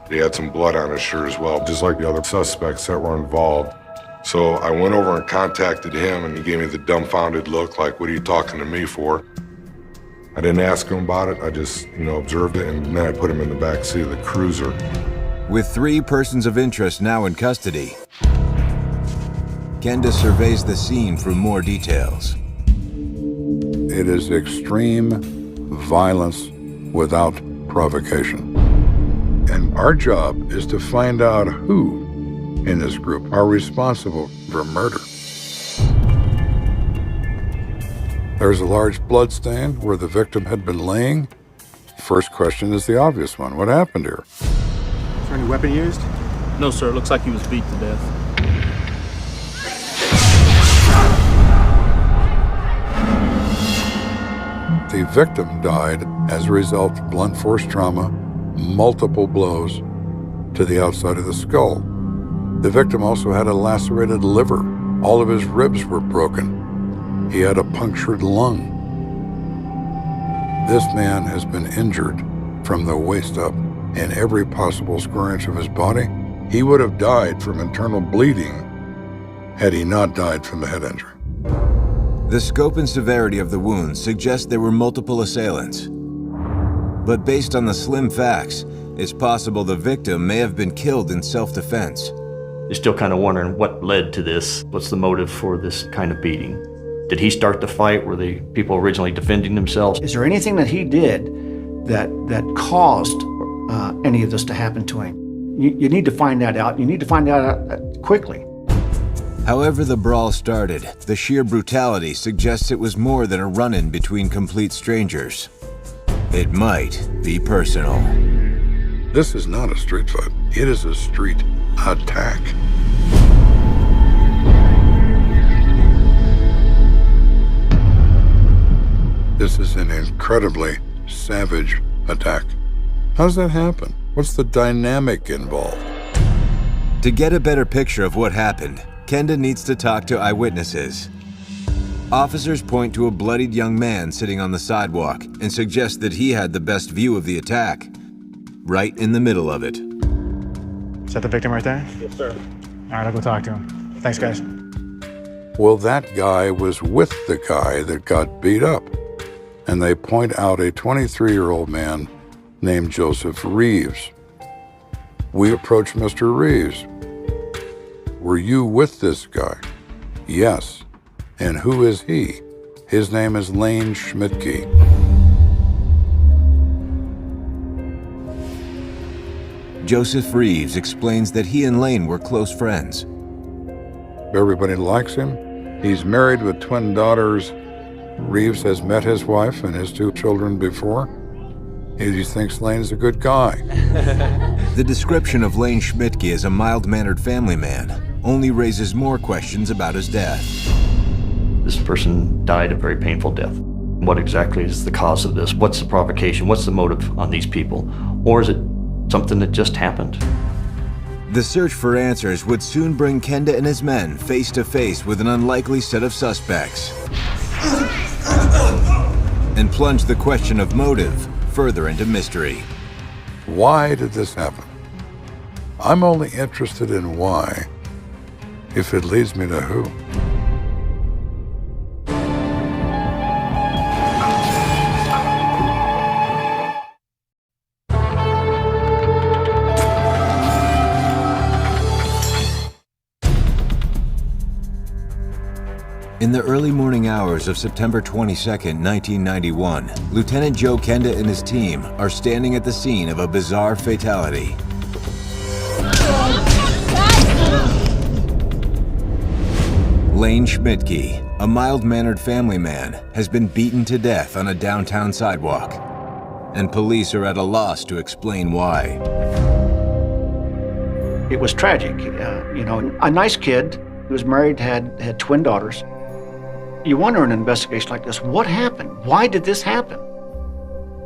He had some blood on his shirt as well, just like the other suspects that were involved. So I went over and contacted him, and he gave me the dumbfounded look, like, what are you talking to me for? I didn't ask him about it. I just, observed it, and then I put him in the back seat of the cruiser. With 3 persons of interest now in custody, Kenda surveys the scene for more details. It is extreme violence without provocation. And our job is to find out who in this group are responsible for murder. There's a large blood stain where the victim had been laying. First question is the obvious one. What happened here? Is there any weapon used? No, sir. It looks like he was beat to death. The victim died as a result of blunt force trauma, multiple blows to the outside of the skull. The victim also had a lacerated liver. All of his ribs were broken. He had a punctured lung. This man has been injured from the waist up in every possible square inch of his body. He would have died from internal bleeding had he not died from the head injury. The scope and severity of the wounds suggest there were multiple assailants. But based on the slim facts, it's possible the victim may have been killed in self-defense. You're still kind of wondering what led to this. What's the motive for this kind of beating? Did he start the fight? Were the people originally defending themselves? Is there anything that he did that caused any of this to happen to him? You need to find that out. You need to find that out quickly. However the brawl started, the sheer brutality suggests it was more than a run-in between complete strangers. It might be personal. This is not a street fight. It is a street attack. This is an incredibly savage attack. How does that happen? What's the dynamic involved? To get a better picture of what happened, Kenda needs to talk to eyewitnesses. Officers point to a bloodied young man sitting on the sidewalk and suggest that he had the best view of the attack, right in the middle of it. Is that the victim right there? Yes, sir. All right, I'll go talk to him. Thanks, guys. Well, that guy was with the guy that got beat up. And they point out a 23-year-old man named Joseph Reeves. We approached Mr. Reeves. Were you with this guy? Yes. And who is he? His name is Lane Schmidtke. Joseph Reeves explains that he and Lane were close friends. Everybody likes him. He's married with twin daughters. Reeves has met his wife and his 2 children before. He thinks Lane's a good guy. The description of Lane Schmidtke as a mild-mannered family man only raises more questions about his death. This person died a very painful death. What exactly is the cause of this? What's the provocation? What's the motive on these people? Or is it something that just happened? The search for answers would soon bring Kenda and his men face to face with an unlikely set of suspects and plunge the question of motive further into mystery. Why did this happen? I'm only interested in why, if it leads me to who. In the early morning hours of September 22, 1991, Lieutenant Joe Kenda and his team are standing at the scene of a bizarre fatality. Lane Schmidtke, a mild-mannered family man, has been beaten to death on a downtown sidewalk, and police are at a loss to explain why. It was tragic. A nice kid who was married, had twin daughters. You wonder in an investigation like this, what happened? Why did this happen?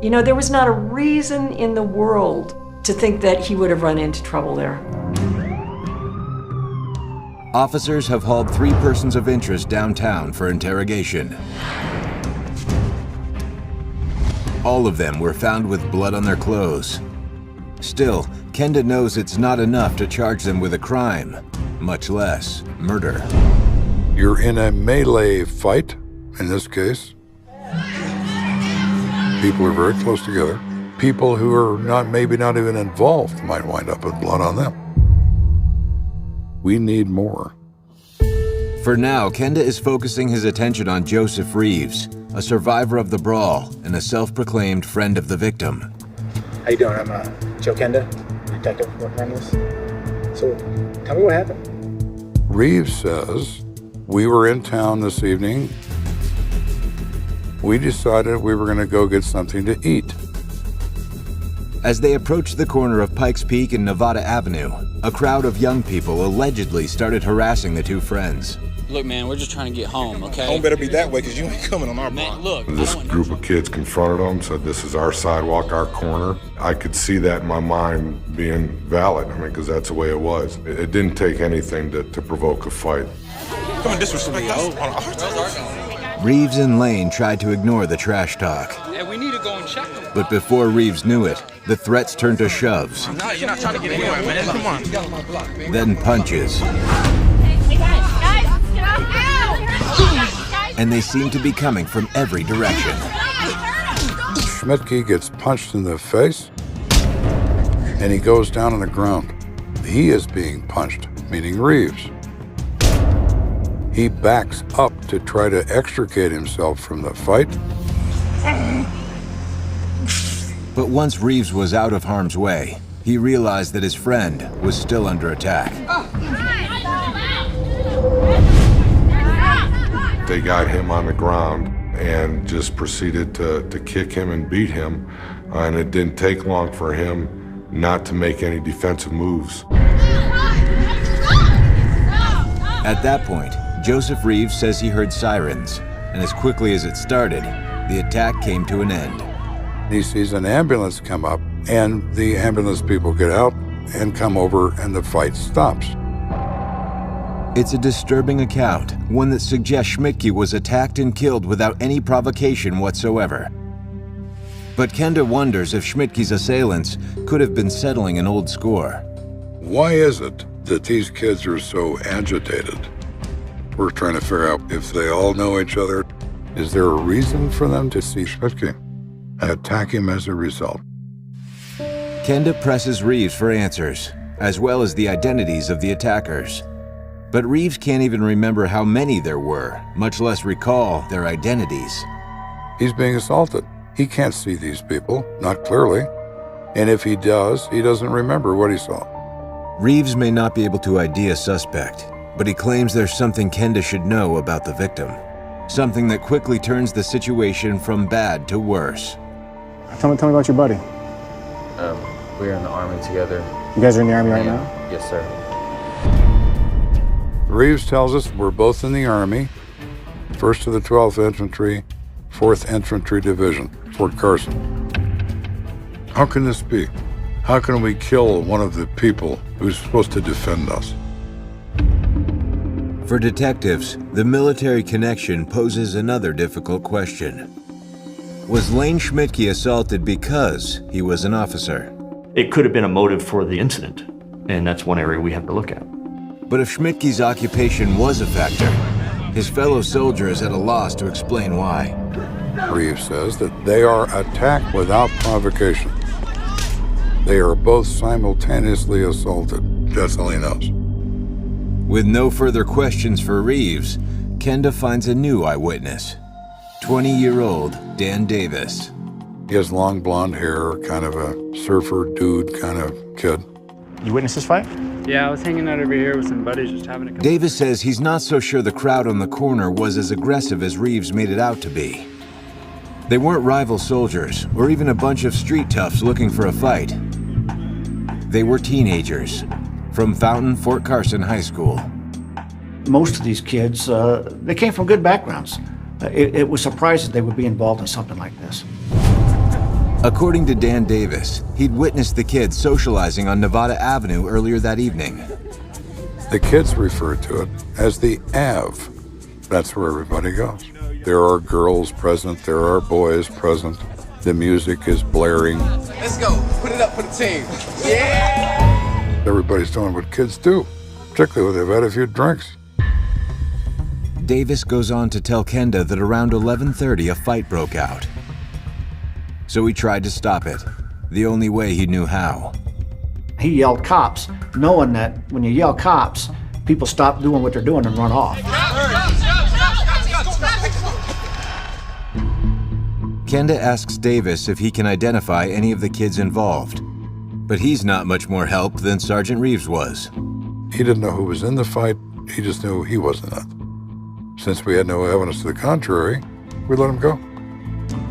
You know, there was not a reason in the world to think that he would have run into trouble there. Officers have hauled 3 persons of interest downtown for interrogation. All of them were found with blood on their clothes. Still, Kenda knows it's not enough to charge them with a crime, much less murder. You're in a melee fight, in this case. People are very close together. People who are maybe not even involved might wind up with blood on them. We need more. For now, Kenda is focusing his attention on Joseph Reeves, a survivor of the brawl and a self-proclaimed friend of the victim. How you doing? I'm Joe Kenda, detective working on this. So, tell me what happened. Reeves says, we were in town this evening. We decided we were going to go get something to eat. As they approached the corner of Pikes Peak and Nevada Avenue, a crowd of young people allegedly started harassing the 2 friends. Look, man, we're just trying to get home, okay? Home better be that way, because you ain't coming on our block. Look, this group of kids confronted them, said this is our sidewalk, our corner. I could see that in my mind being valid, because that's the way it was. It didn't take anything to provoke a fight. Come on, disrespect us on our time. Reeves and Lane tried to ignore the trash talk. Hey, we need to go and check them. But before Reeves knew it, the threats turned to shoves. No, you're not trying to get anywhere, man. Come on. Then punches. Hey, guys, get out! And they seemed to be coming from every direction. Schmidtke gets punched in the face, and he goes down on the ground. He is being punched, meaning Reeves. He backs up to try to extricate himself from the fight. But once Reeves was out of harm's way, he realized that his friend was still under attack. They got him on the ground and just proceeded to kick him and beat him. And it didn't take long for him not to make any defensive moves. At that point, Joseph Reeves says he heard sirens, and as quickly as it started, the attack came to an end. He sees an ambulance come up, and the ambulance people get out and come over, and the fight stops. It's a disturbing account, one that suggests Schmidtke was attacked and killed without any provocation whatsoever. But Kenda wonders if Schmidtke's assailants could have been settling an old score. Why is it that these kids are so agitated? We're trying to figure out if they all know each other. Is there a reason for them to see Schmidtke and attack him as a result? Kenda presses Reeves for answers, as well as the identities of the attackers. But Reeves can't even remember how many there were, much less recall their identities. He's being assaulted. He can't see these people, not clearly. And if he does, he doesn't remember what he saw. Reeves may not be able to ID a suspect, but he claims there's something Kenda should know about the victim. Something that quickly turns the situation from bad to worse. Tell me about your buddy. We're in the Army together. You guys are in the Army right now? Yes, sir. Reeves tells us we're both in the Army, 1st to the 12th Infantry, 4th Infantry Division, Fort Carson. How can this be? How can we kill one of the people who's supposed to defend us? For detectives, the military connection poses another difficult question. Was Lane Schmidtke assaulted because he was an officer? It could have been a motive for the incident, and that's one area we have to look at. But if Schmidtke's occupation was a factor, his fellow soldier is at a loss to explain why. Reeves says that they are attacked without provocation. They are both simultaneously assaulted. That's all he knows. With no further questions for Reeves, Kenda finds a new eyewitness, 20-year-old Dan Davis. He has long blonde hair, kind of a surfer dude kind of kid. You witnessed this fight? Yeah, I was hanging out over here with some buddies just having a couple. Davis says he's not so sure the crowd on the corner was as aggressive as Reeves made it out to be. They weren't rival soldiers, or even a bunch of street toughs looking for a fight. They were teenagers from Fountain Fort Carson High School. Most of these kids, they came from good backgrounds. It was surprising they would be involved in something like this. According to Dan Davis, he'd witnessed the kids socializing on Nevada Avenue earlier that evening. The kids refer to it as the Ave. That's where everybody goes. There are girls present, there are boys present. The music is blaring. Let's go. Put it up for the team. Yeah! Everybody's doing what kids do, particularly when they've had a few drinks. Davis goes on to tell Kenda that around 11:30 a fight broke out. So he tried to stop it, the only way he knew how. He yelled cops, knowing that when you yell cops, people stop doing what they're doing and run off. Kenda asks Davis if he can identify any of the kids involved, but he's not much more help than Sergeant Reeves was. He didn't know who was in the fight, he just knew he wasn't in it. Since we had no evidence to the contrary, we let him go.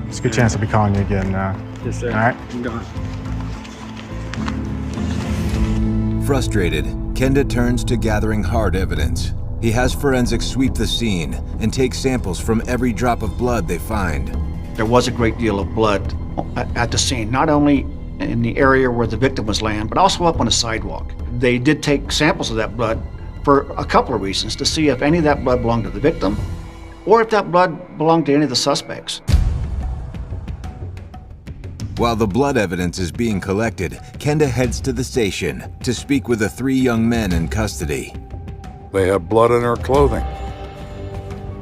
It's a good chance I'll be calling you again. Yes, sir. All right? I'm going. Frustrated, Kenda turns to gathering hard evidence. He has forensics sweep the scene and take samples from every drop of blood they find. There was a great deal of blood at the scene, not only in the area where the victim was laying, but also up on the sidewalk. They did take samples of that blood for a couple of reasons, to see if any of that blood belonged to the victim or if that blood belonged to any of the suspects. While the blood evidence is being collected, Kenda heads to the station to speak with the 3 young men in custody. They have blood on their clothing,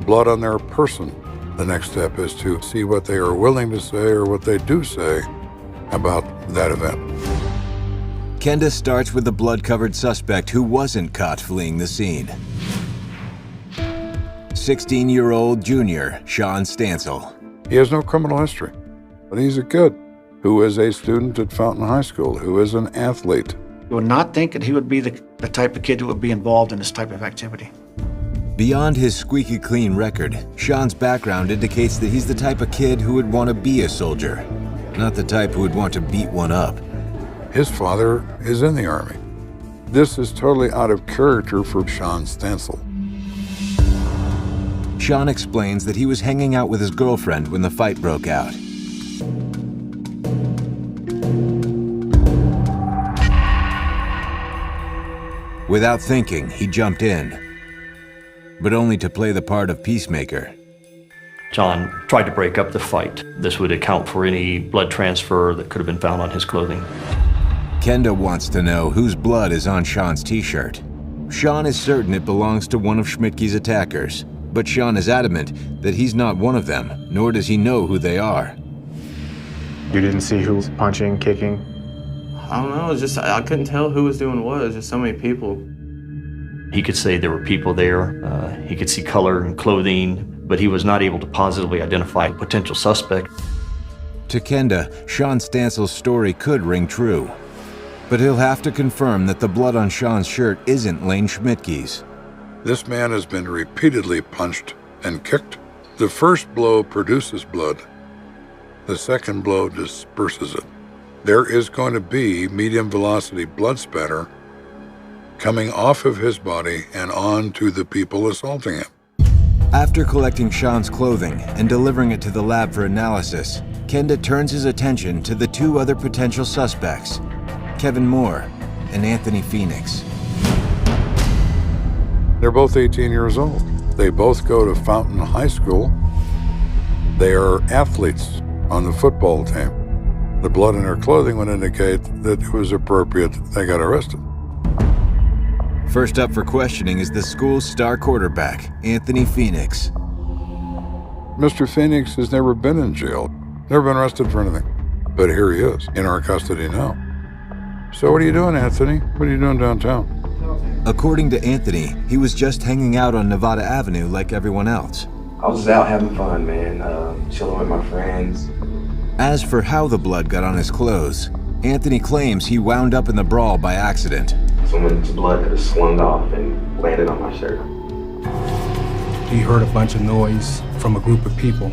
blood on their person. The next step is to see what they are willing to say or what they do say about that event. Kenda starts with the blood-covered suspect who wasn't caught fleeing the scene. 16-year-old junior Sean Stansel. He has no criminal history, but he's a kid who is a student at Fountain High School, who is an athlete. You would not think that he would be the type of kid who would be involved in this type of activity. Beyond his squeaky clean record, Sean's background indicates that he's the type of kid who would want to be a soldier, not the type who would want to beat one up. His father is in the Army. This is totally out of character for Sean Stansel. Sean explains that he was hanging out with his girlfriend when the fight broke out. Without thinking, he jumped in, but only to play the part of peacemaker. John tried to break up the fight. This would account for any blood transfer that could have been found on his clothing. Kenda wants to know whose blood is on Sean's t-shirt. Sean is certain it belongs to one of Schmidtke's attackers, but Sean is adamant that he's not one of them, nor does he know who they are. You didn't see who was punching, kicking? I don't know, it's just I couldn't tell who was doing what. There's just so many people. He could say there were people there. He could see color and clothing, but he was not able to positively identify a potential suspect. To Kenda, Sean Stansel's story could ring true, but he'll have to confirm that the blood on Sean's shirt isn't Lane Schmidtke's. This man has been repeatedly punched and kicked. The first blow produces blood. The second blow disperses it. There is going to be medium velocity blood spatter coming off of his body and on to the people assaulting him. After collecting Sean's clothing and delivering it to the lab for analysis, Kenda turns his attention to the 2 other potential suspects, Kevin Moore and Anthony Phoenix. They're both 18 years old. They both go to Fountain High School. They are athletes on the football team. The blood in their clothing would indicate that it was appropriate they got arrested. First up for questioning is the school's star quarterback, Anthony Phoenix. Mr. Phoenix has never been in jail, never been arrested for anything. But here he is, in our custody now. So what are you doing, Anthony? What are you doing downtown? According to Anthony, he was just hanging out on Nevada Avenue like everyone else. I was just out having fun, man, chilling with my friends. As for how the blood got on his clothes, Anthony claims he wound up in the brawl by accident. Someone's blood could have swung off and landed on my shirt. He heard a bunch of noise from a group of people,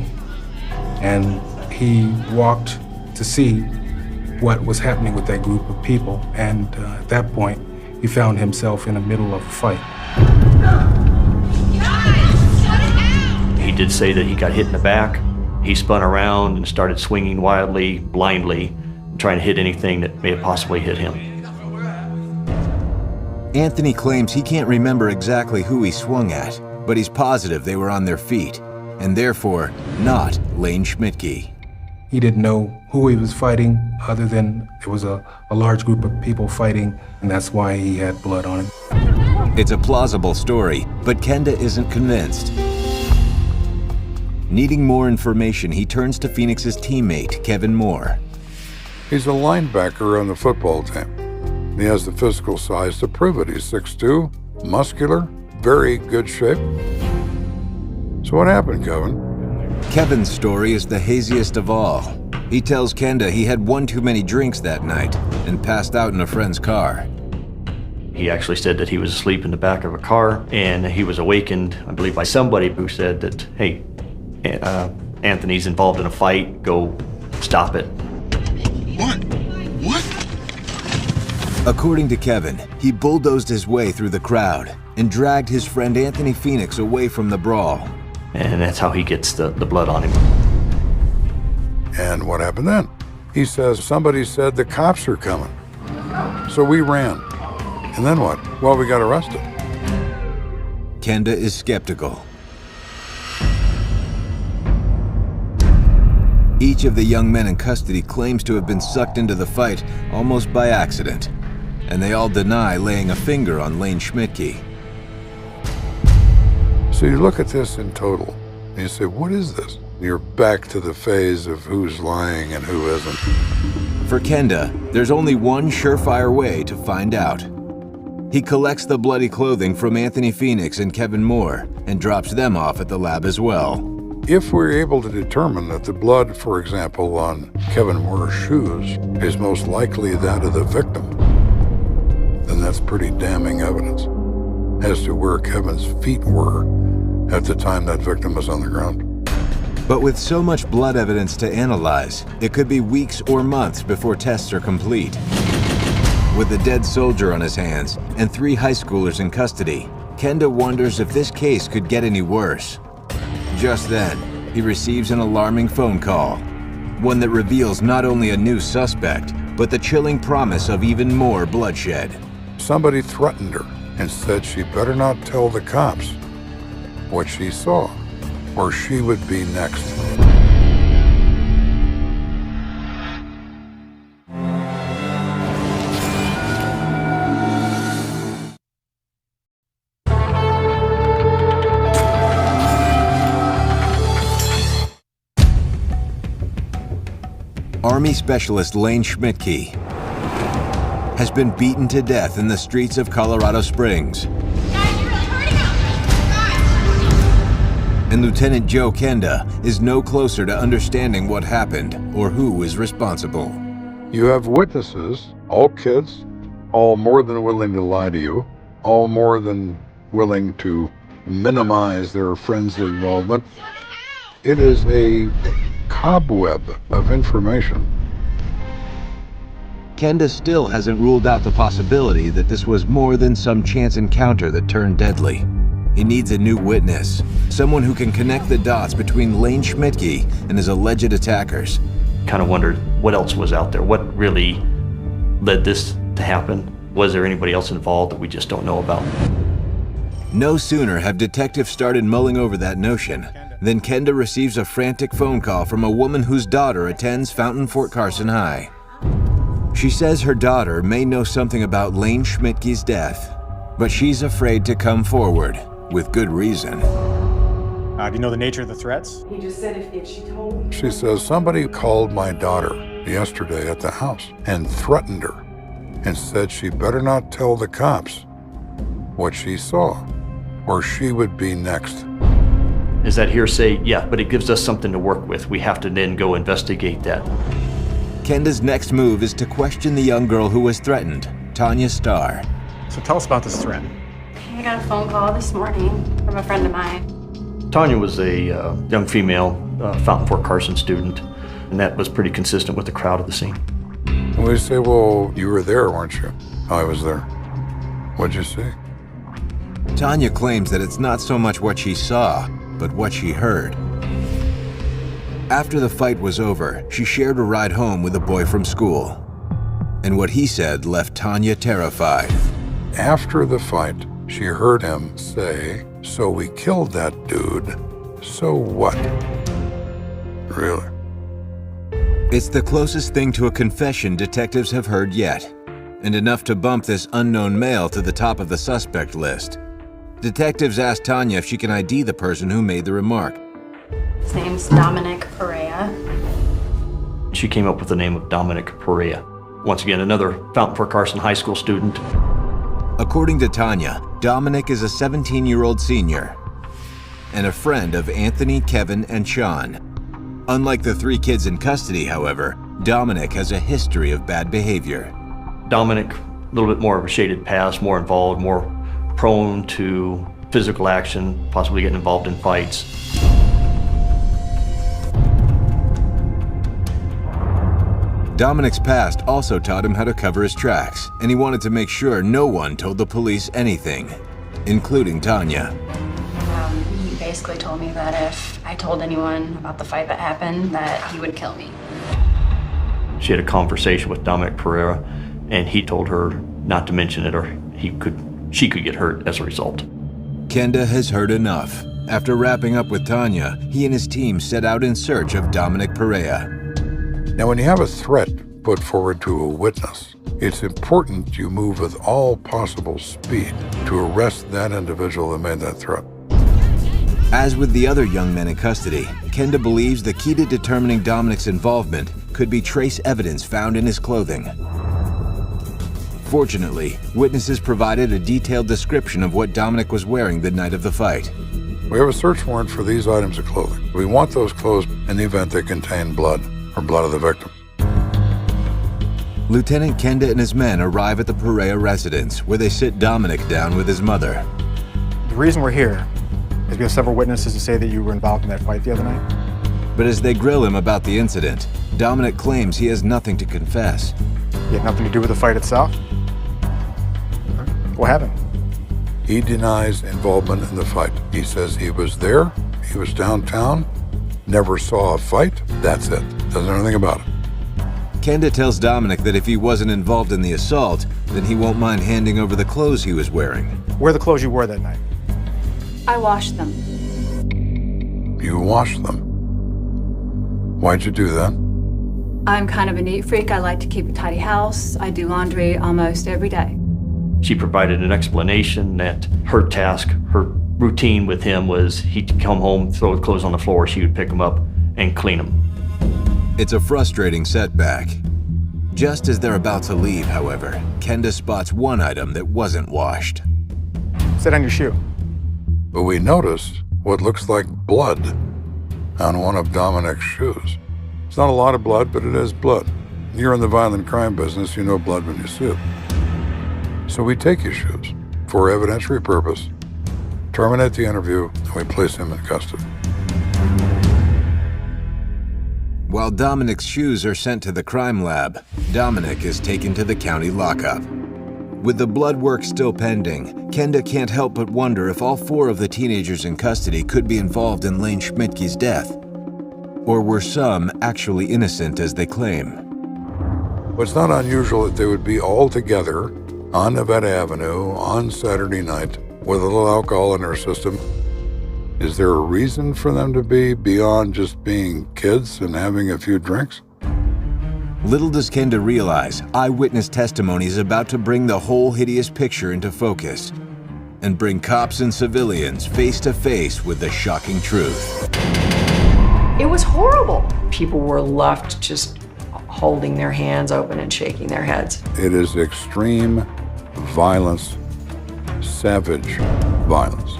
and he walked to see what was happening with that group of people, and at that point, he found himself in the middle of a fight. He did say that he got hit in the back. He spun around and started swinging wildly, blindly, trying to hit anything that may have possibly hit him. Anthony claims he can't remember exactly who he swung at, but he's positive they were on their feet, and therefore not Lane Schmidtke. He didn't know who he was fighting, other than it was a large group of people fighting, and that's why he had blood on him. It's a plausible story, but Kenda isn't convinced. Needing more information, he turns to Phoenix's teammate, Kevin Moore. He's a linebacker on the football team. He has the physical size to prove it. He's 6'2", muscular, very good shape. So what happened, Kevin? Kevin's story is the haziest of all. He tells Kenda he had one too many drinks that night and passed out in a friend's car. He actually said that he was asleep in the back of a car, and he was awakened, I believe, by somebody who said that, hey, Anthony's involved in a fight, go stop it. What? According to Kevin, he bulldozed his way through the crowd and dragged his friend Anthony Phoenix away from the brawl. And that's how he gets the blood on him. And what happened then? He says somebody said the cops are coming. So we ran. And then what? Well, we got arrested. Kenda is skeptical. Each of the young men in custody claims to have been sucked into the fight almost by accident, and they all deny laying a finger on Lane Schmidtke. So you look at this in total, and you say, what is this? You're back to the phase of who's lying and who isn't. For Kenda, there's only one surefire way to find out. He collects the bloody clothing from Anthony Phoenix and Kevin Moore and drops them off at the lab as well. If we're able to determine that the blood, for example, on Kevin Moore's shoes is most likely that of the victim, then that's pretty damning evidence as to where Kevin's feet were at the time that victim was on the ground. But with so much blood evidence to analyze, it could be weeks or months before tests are complete. With a dead soldier on his hands and 3 high schoolers in custody, Kenda wonders if this case could get any worse. Just then, he receives an alarming phone call, one that reveals not only a new suspect, but the chilling promise of even more bloodshed. Somebody threatened her and said she better not tell the cops what she saw, or she would be next. Army Specialist Lane Schmidtke has been beaten to death in the streets of Colorado Springs. And Lieutenant Joe Kenda is no closer to understanding what happened or who is responsible. You have witnesses, all kids, all more than willing to lie to you, all more than willing to minimize their friends' involvement. It is a cobweb of information. Kenda still hasn't ruled out the possibility that this was more than some chance encounter that turned deadly. He needs a new witness, someone who can connect the dots between Lane Schmidtke and his alleged attackers. Kind of wondered what else was out there, what really led this to happen. Was there anybody else involved that we just don't know about? No sooner have detectives started mulling over that notion than Kenda receives a frantic phone call from a woman whose daughter attends Fountain Fort Carson High. She says her daughter may know something about Lane Schmidtke's death, but she's afraid to come forward, with good reason. Do you know the nature of the threats? He just said if she told. She says somebody called my daughter yesterday at the house and threatened her and said she better not tell the cops what she saw, or she would be next. Is that hearsay? Yeah, but it gives us something to work with. We have to then go investigate that. Kenda's next move is to question the young girl who was threatened, Tanya Starr. So tell us about this threat. I got a phone call this morning from a friend of mine. Tanya was a young female Fountain Fort Carson student, and that was pretty consistent with the crowd of the scene. We say, well, you were there, weren't you? I was there. What'd you see? Tanya claims that it's not so much what she saw, but what she heard. After the fight was over, she shared a ride home with a boy from school. And what he said left Tanya terrified. After the fight, she heard him say, "So we killed that dude. So what?" Really? It's the closest thing to a confession detectives have heard yet, and enough to bump this unknown male to the top of the suspect list. Detectives asked Tanya if she can ID the person who made the remark. His name's Dominic Perea. She came up with the name of Dominic Perea. Once again, another Fountain Fort Carson High School student. According to Tanya, Dominic is a 17-year-old senior and a friend of Anthony, Kevin, and Sean. Unlike the 3 kids in custody, however, Dominic has a history of bad behavior. Dominic, a little bit more of a shaded past, more involved, more prone to physical action, possibly getting involved in fights. Dominic's past also taught him how to cover his tracks, and he wanted to make sure no one told the police anything, including Tanya. He basically told me that if I told anyone about the fight that happened, that he would kill me. She had a conversation with Dominic Pereira, and he told her not to mention it or she could get hurt as a result. Kenda has heard enough. After wrapping up with Tanya, he and his team set out in search of Dominic Perea. Now, when you have a threat put forward to a witness, it's important you move with all possible speed to arrest that individual that made that threat. As with the other young men in custody, Kenda believes the key to determining Dominic's involvement could be trace evidence found in his clothing. Fortunately, witnesses provided a detailed description of what Dominic was wearing the night of the fight. We have a search warrant for these items of clothing. We want those clothes in the event they contain blood or blood of the victim. Lieutenant Kenda and his men arrive at the Perea residence, where they sit Dominic down with his mother. The reason we're here is we have several witnesses to say that you were involved in that fight the other night. But as they grill him about the incident, Dominic claims he has nothing to confess. You had nothing to do with the fight itself? What happened? He denies involvement in the fight. He says he was there, he was downtown, never saw a fight, that's it. Doesn't know anything about it. Kenda tells Dominic that if he wasn't involved in the assault, then he won't mind handing over the clothes he was wearing. Where are the clothes you wore that night? I washed them. You washed them? Why'd you do that? I'm kind of a neat freak. I like to keep a tidy house. I do laundry almost every day. She provided an explanation that her task, her routine with him was he'd come home, throw the clothes on the floor, she would pick them up and clean them. It's a frustrating setback. Just as they're about to leave, however, Kenda spots one item that wasn't washed. Sit on your shoe. But we notice what looks like blood on one of Dominic's shoes. It's not a lot of blood, but it is blood. You're in the violent crime business, you know blood when you see it. So we take his shoes for evidentiary purpose, terminate the interview, and we place him in custody. While Dominic's shoes are sent to the crime lab, Dominic is taken to the county lockup. With the blood work still pending, Kenda can't help but wonder if all 4 of the teenagers in custody could be involved in Lane Schmidtke's death. Or were some actually innocent as they claim? Well, it's not unusual that they would be all together on Nevada Avenue on Saturday night with a little alcohol in their system. Is there a reason for them to be beyond just being kids and having a few drinks? Little does Kenda realize eyewitness testimony is about to bring the whole hideous picture into focus and bring cops and civilians face to face with the shocking truth. It was horrible. People were left just holding their hands open and shaking their heads. It is extreme violence, savage violence.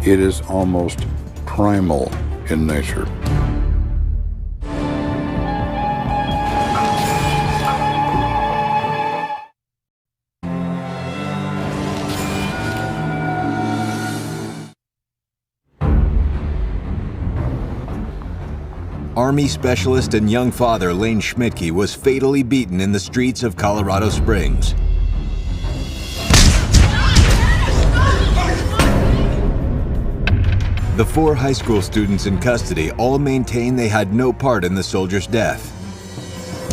It is almost primal in nature. Army specialist and young father Lane Schmidtke was fatally beaten in the streets of Colorado Springs. The 4 high school students in custody all maintain they had no part in the soldier's death.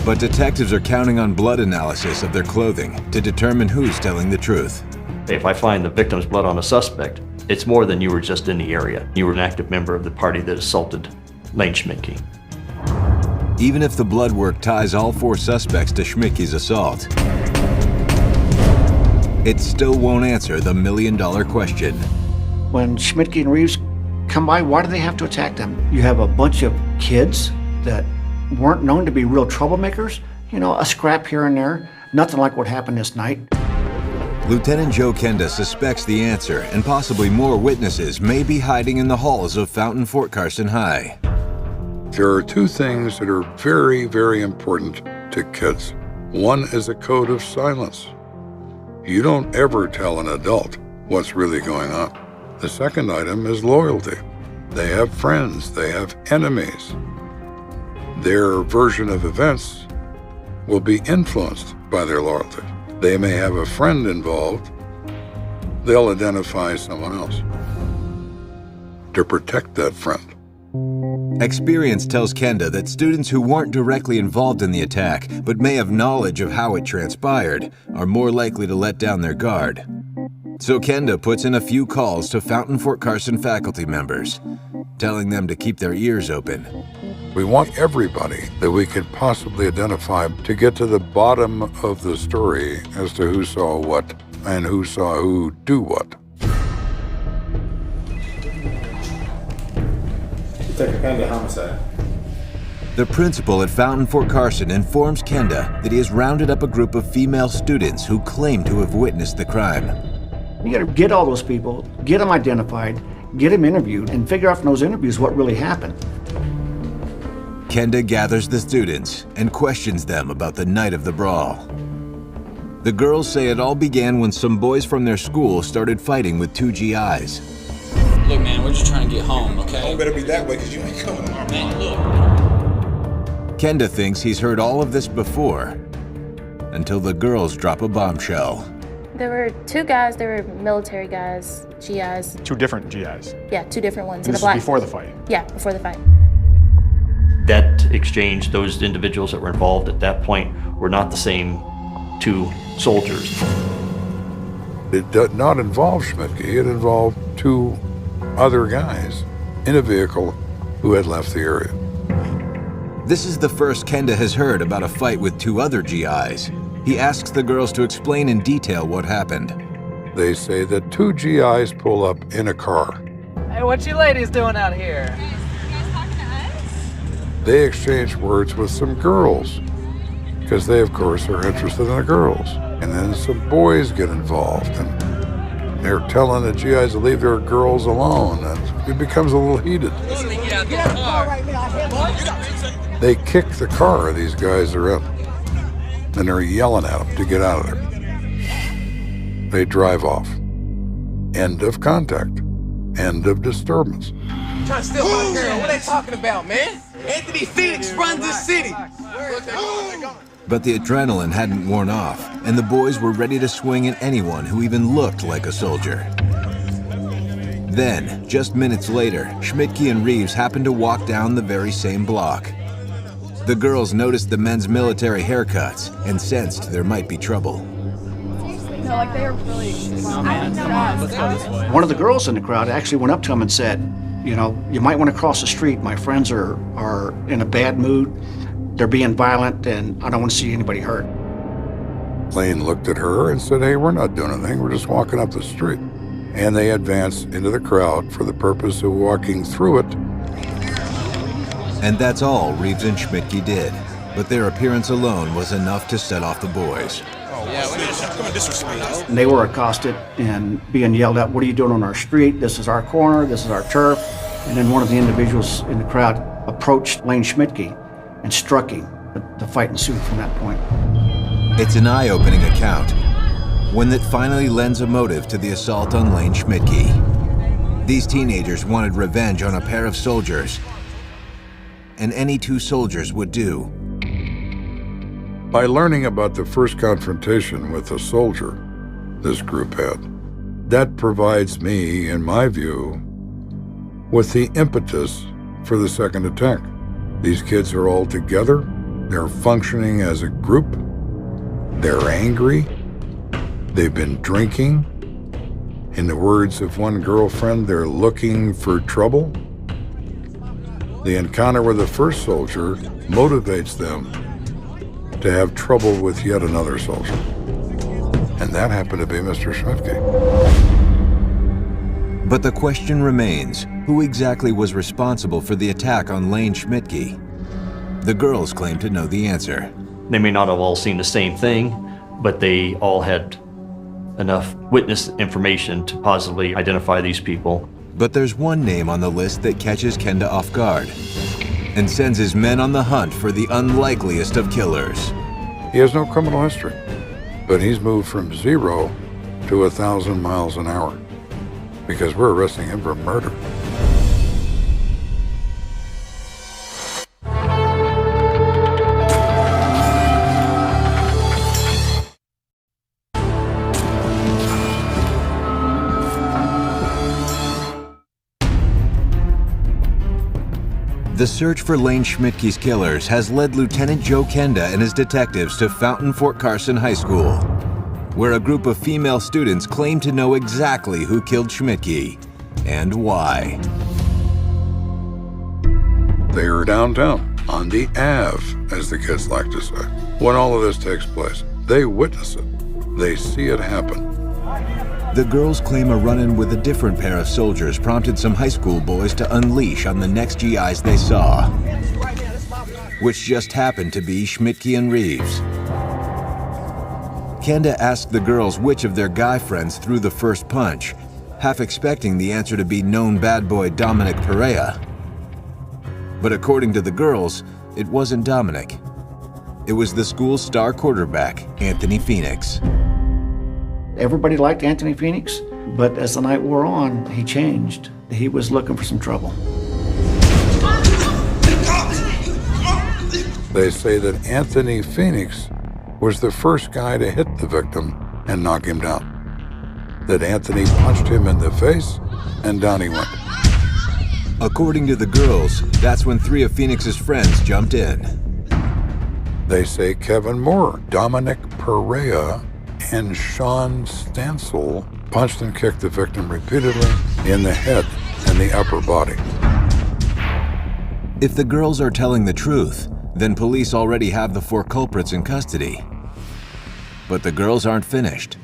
But detectives are counting on blood analysis of their clothing to determine who's telling the truth. If I find the victim's blood on a suspect, it's more than you were just in the area. You were an active member of the party that assaulted Lane Schmidtke. Even if the blood work ties all 4 suspects to Schmidtke's assault, it still won't answer the million-dollar question. When Schmidtke and Reeves come by, why do they have to attack them? You have a bunch of kids that weren't known to be real troublemakers. You know, a scrap here and there, nothing like what happened this night. Lieutenant Joe Kenda suspects the answer, and possibly more witnesses may be hiding in the halls of Fountain Fort Carson High. There are 2 things that are very, very important to kids. One is a code of silence. You don't ever tell an adult what's really going on. The second item is loyalty. They have friends, they have enemies. Their version of events will be influenced by their loyalty. They may have a friend involved, they'll identify someone else to protect that friend. Experience tells Kenda that students who weren't directly involved in the attack, but may have knowledge of how it transpired, are more likely to let down their guard. So Kenda puts in a few calls to Fountain Fort Carson faculty members, telling them to keep their ears open. We want everybody that we could possibly identify to get to the bottom of the story as to who saw what and who saw who do what. Detective Kenda, Homicide. The principal at Fountain Fort Carson informs Kenda that he has rounded up a group of female students who claim to have witnessed the crime. You gotta get all those people, get them identified, get them interviewed, and figure out from those interviews what really happened. Kenda gathers the students and questions them about the night of the brawl. The girls say it all began when some boys from their school started fighting with 2 GIs. Look, man, we're just trying to get home, okay? Home better be that way, because you ain't coming home. Man, look. Kenda thinks he's heard all of this before, until the girls drop a bombshell. There were 2 guys, they were military guys, GIs. 2 different GIs? Yeah, 2 different ones. And this is before the fight? Yeah, before the fight. That exchange, those individuals that were involved at that point were not the same 2 soldiers. It did not involve Schmidtke, it involved 2 other guys in a vehicle who had left the area. This is the first Kenda has heard about a fight with 2 other GIs. He asks the girls to explain in detail what happened. They say that 2 GIs pull up in a car. Hey, what you ladies doing out here? They exchange words with some girls, because they, of course, are interested in the girls. And then some boys get involved, and they're telling the GIs to leave their girls alone, and it becomes a little heated. They kick the car these guys are in, and they're yelling at them to get out of there. They drive off. End of contact. End of disturbance. Trying to steal my girl. What are they talking about, man? Anthony Phoenix runs this city. But the adrenaline hadn't worn off, and the boys were ready to swing at anyone who even looked like a soldier. Then, just minutes later, Schmidtke and Reeves happened to walk down the very same block. The girls noticed the men's military haircuts and sensed there might be trouble. No, like they are really... Let's go this way. One of the girls in the crowd actually went up to him and said, you know, you might want to cross the street. My friends are in a bad mood. They're being violent, and I don't want to see anybody hurt. Lane looked at her and said, hey, we're not doing anything. We're just walking up the street. And they advanced into the crowd for the purpose of walking through it. And that's all Reeves and Schmidtke did. But their appearance alone was enough to set off the boys. And they were accosted and being yelled at, what are you doing on our street? This is our corner, this is our turf. And then one of the individuals in the crowd approached Lane Schmidtke and struck him. The fight ensued from that point. It's an eye-opening account, one that finally lends a motive to the assault on Lane Schmidtke. These teenagers wanted revenge on a pair of soldiers, and any 2 soldiers would do. By learning about the first confrontation with a soldier this group had, that provides me, in my view, with the impetus for the second attack. These kids are all together. They're functioning as a group. They're angry. They've been drinking. In the words of one girlfriend, they're looking for trouble. The encounter with the first soldier motivates them to have trouble with yet another soldier. And that happened to be Mr. Schmidtke. But the question remains, who exactly was responsible for the attack on Lane Schmidtke? The girls claim to know the answer. They may not have all seen the same thing, but they all had enough witness information to positively identify these people. But there's one name on the list that catches Kenda off guard and sends his men on the hunt for the unlikeliest of killers. He has no criminal history, but he's moved from 0 to 1,000 miles an hour because we're arresting him for murder. The search for Lane Schmidtke's killers has led Lieutenant Joe Kenda and his detectives to Fountain Fort Carson High School, where a group of female students claim to know exactly who killed Schmidtke and why. They are downtown, on the Ave, as the kids like to say. When all of this takes place, they witness it. They see it happen. The girls claim a run-in with a different pair of soldiers prompted some high school boys to unleash on the next GIs they saw, which just happened to be Schmidtke and Reeves. Kenda asked the girls which of their guy friends threw the first punch, half expecting the answer to be known bad boy Dominic Perea. But according to the girls, it wasn't Dominic. It was the school's star quarterback, Anthony Phoenix. Everybody liked Anthony Phoenix, but as the night wore on, he changed. He was looking for some trouble. They say that Anthony Phoenix was the first guy to hit the victim and knock him down. That Anthony punched him in the face, and down he went. According to the girls, that's when 3 of Phoenix's friends jumped in. They say Kevin Moore, Dominic Perea, and Sean Stansel punched and kicked the victim repeatedly in the head and the upper body. If the girls are telling the truth, then police already have the 4 culprits in custody. But the girls aren't finished.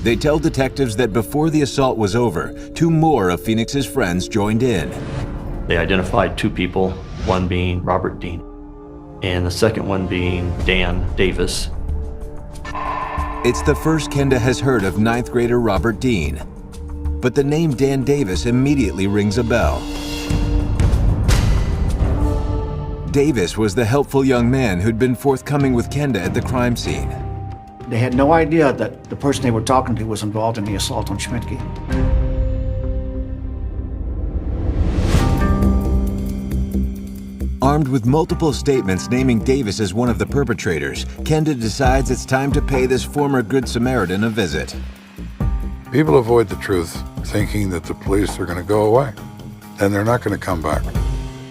They tell detectives that before the assault was over, 2 more of Phoenix's friends joined in. They identified 2 people, one being Robert Dean, and the second one being Dan Davis. It's the first Kenda has heard of 9th grader Robert Dean, but the name Dan Davis immediately rings a bell. Davis was the helpful young man who'd been forthcoming with Kenda at the crime scene. They had no idea that the person they were talking to was involved in the assault on Schmidtke. Armed with multiple statements naming Davis as one of the perpetrators, Kenda decides it's time to pay this former Good Samaritan a visit. People avoid the truth, thinking that the police are going to go away, and they're not going to come back.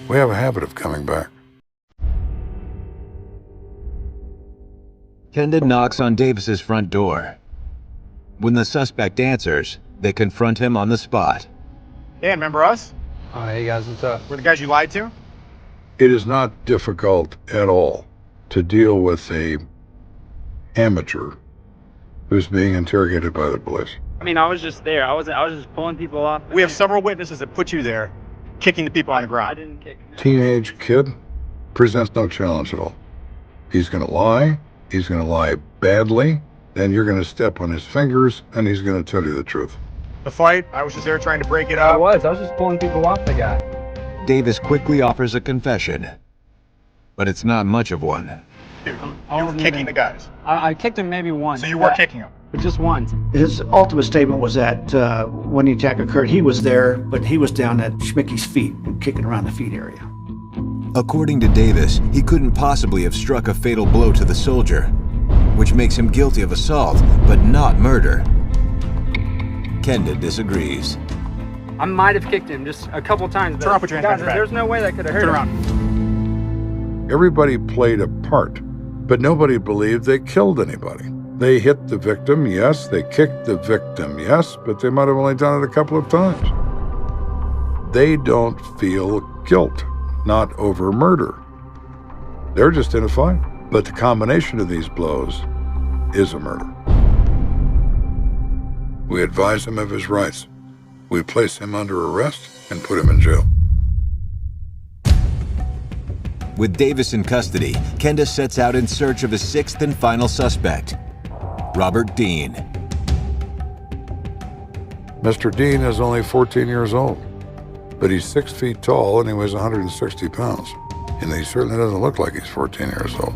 We have a habit of coming back. Kenda knocks on Davis's front door. When the suspect answers, they confront him on the spot. Yeah, remember us? Oh, hey guys, what's up? We're the guys you lied to? It is not difficult at all to deal with a amateur who's being interrogated by the police. I mean, I was just there. I was just pulling people off. We have several witnesses that put you there, kicking the people on the ground. I didn't kick. Teenage kid presents no challenge at all. He's going to lie. He's going to lie badly. Then you're going to step on his fingers, and he's going to tell you the truth. The fight, I was just there trying to break it up. I was just pulling people off the guy. Davis quickly offers a confession, but it's not much of one. You were kicking the guys. I kicked him maybe once. So you were kicking them? But just once. His ultimate statement was that when the attack occurred, he was there, but he was down at Schmidtke's feet, kicking around the feet area. According to Davis, he couldn't possibly have struck a fatal blow to the soldier, which makes him guilty of assault, but not murder. Kenda disagrees. I might have kicked him just a couple times. Turn around, put your hands behind your back. There's no way that could have hurt Turn him. around. Everybody played a part, but nobody believed they killed anybody. They hit the victim, yes. They kicked the victim, yes, but they might have only done it a couple of times. They don't feel guilt, not over murder. They're just in a fight. But the combination of these blows is a murder. We advise him of his rights. We place him under arrest and put him in jail. With Davis in custody, Kenda sets out in search of his sixth and final suspect, Robert Dean. Mr. Dean is only 14 years old, but he's 6 feet tall and he weighs 160 pounds. And he certainly doesn't look like he's 14 years old.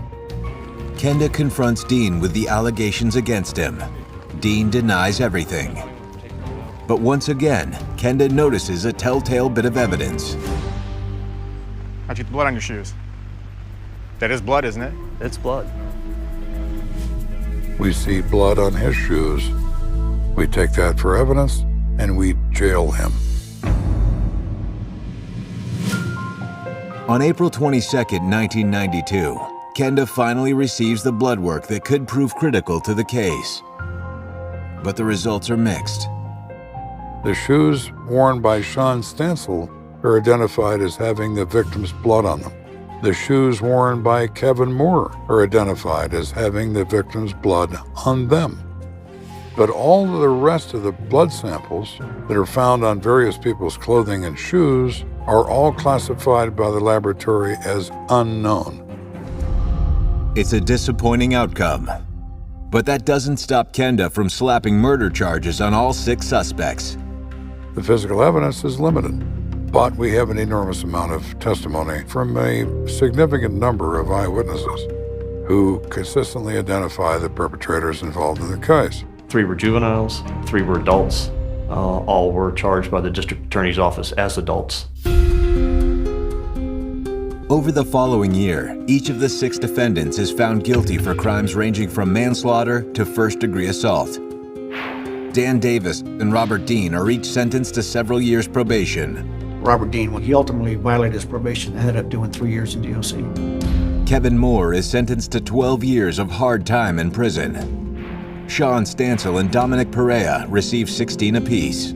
Kenda confronts Dean with the allegations against him. Dean denies everything. But once again, Kenda notices a telltale bit of evidence. How'd you get the blood on your shoes? That is blood, isn't it? It's blood. We see blood on his shoes. We take that for evidence and we jail him. On April 22nd, 1992, Kenda finally receives the blood work that could prove critical to the case. But the results are mixed. The shoes worn by Sean Stansel are identified as having the victim's blood on them. The shoes worn by Kevin Moore are identified as having the victim's blood on them. But all of the rest of the blood samples that are found on various people's clothing and shoes are all classified by the laboratory as unknown. It's a disappointing outcome. But that doesn't stop Kenda from slapping murder charges on all 6 suspects. The physical evidence is limited, but we have an enormous amount of testimony from a significant number of eyewitnesses who consistently identify the perpetrators involved in the case. 3 were juveniles, 3 were adults. All were charged by the district attorney's office as adults. Over the following year, each of the 6 defendants is found guilty for crimes ranging from manslaughter to first-degree assault. Dan Davis and Robert Dean are each sentenced to several years probation. Robert Dean, when he ultimately violated his probation, ended up doing 3 years in DOC. Kevin Moore is sentenced to 12 years of hard time in prison. Sean Stansel and Dominic Perea receive 16 apiece.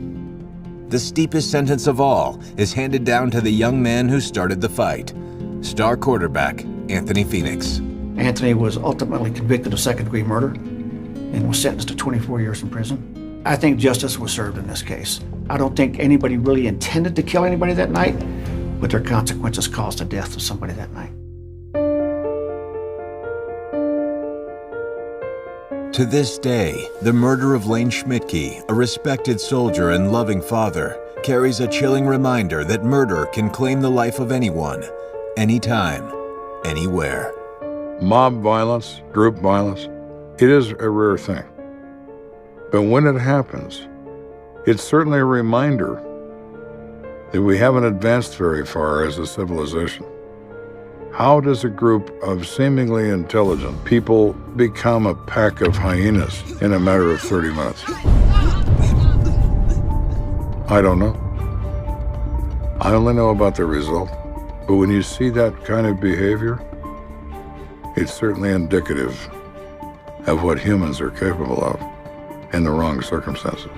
The steepest sentence of all is handed down to the young man who started the fight, star quarterback Anthony Phoenix. Anthony was ultimately convicted of second-degree murder and was sentenced to 24 years in prison. I think justice was served in this case. I don't think anybody really intended to kill anybody that night, but their consequences caused the death of somebody that night. To this day, the murder of Lane Schmidtke, a respected soldier and loving father, carries a chilling reminder that murder can claim the life of anyone, anytime, anywhere. Mob violence, group violence, it is a rare thing. But when it happens, it's certainly a reminder that we haven't advanced very far as a civilization. How does a group of seemingly intelligent people become a pack of hyenas in a matter of 30 minutes? I don't know. I only know about the result. But when you see that kind of behavior, it's certainly indicative of what humans are capable of in the wrong circumstances.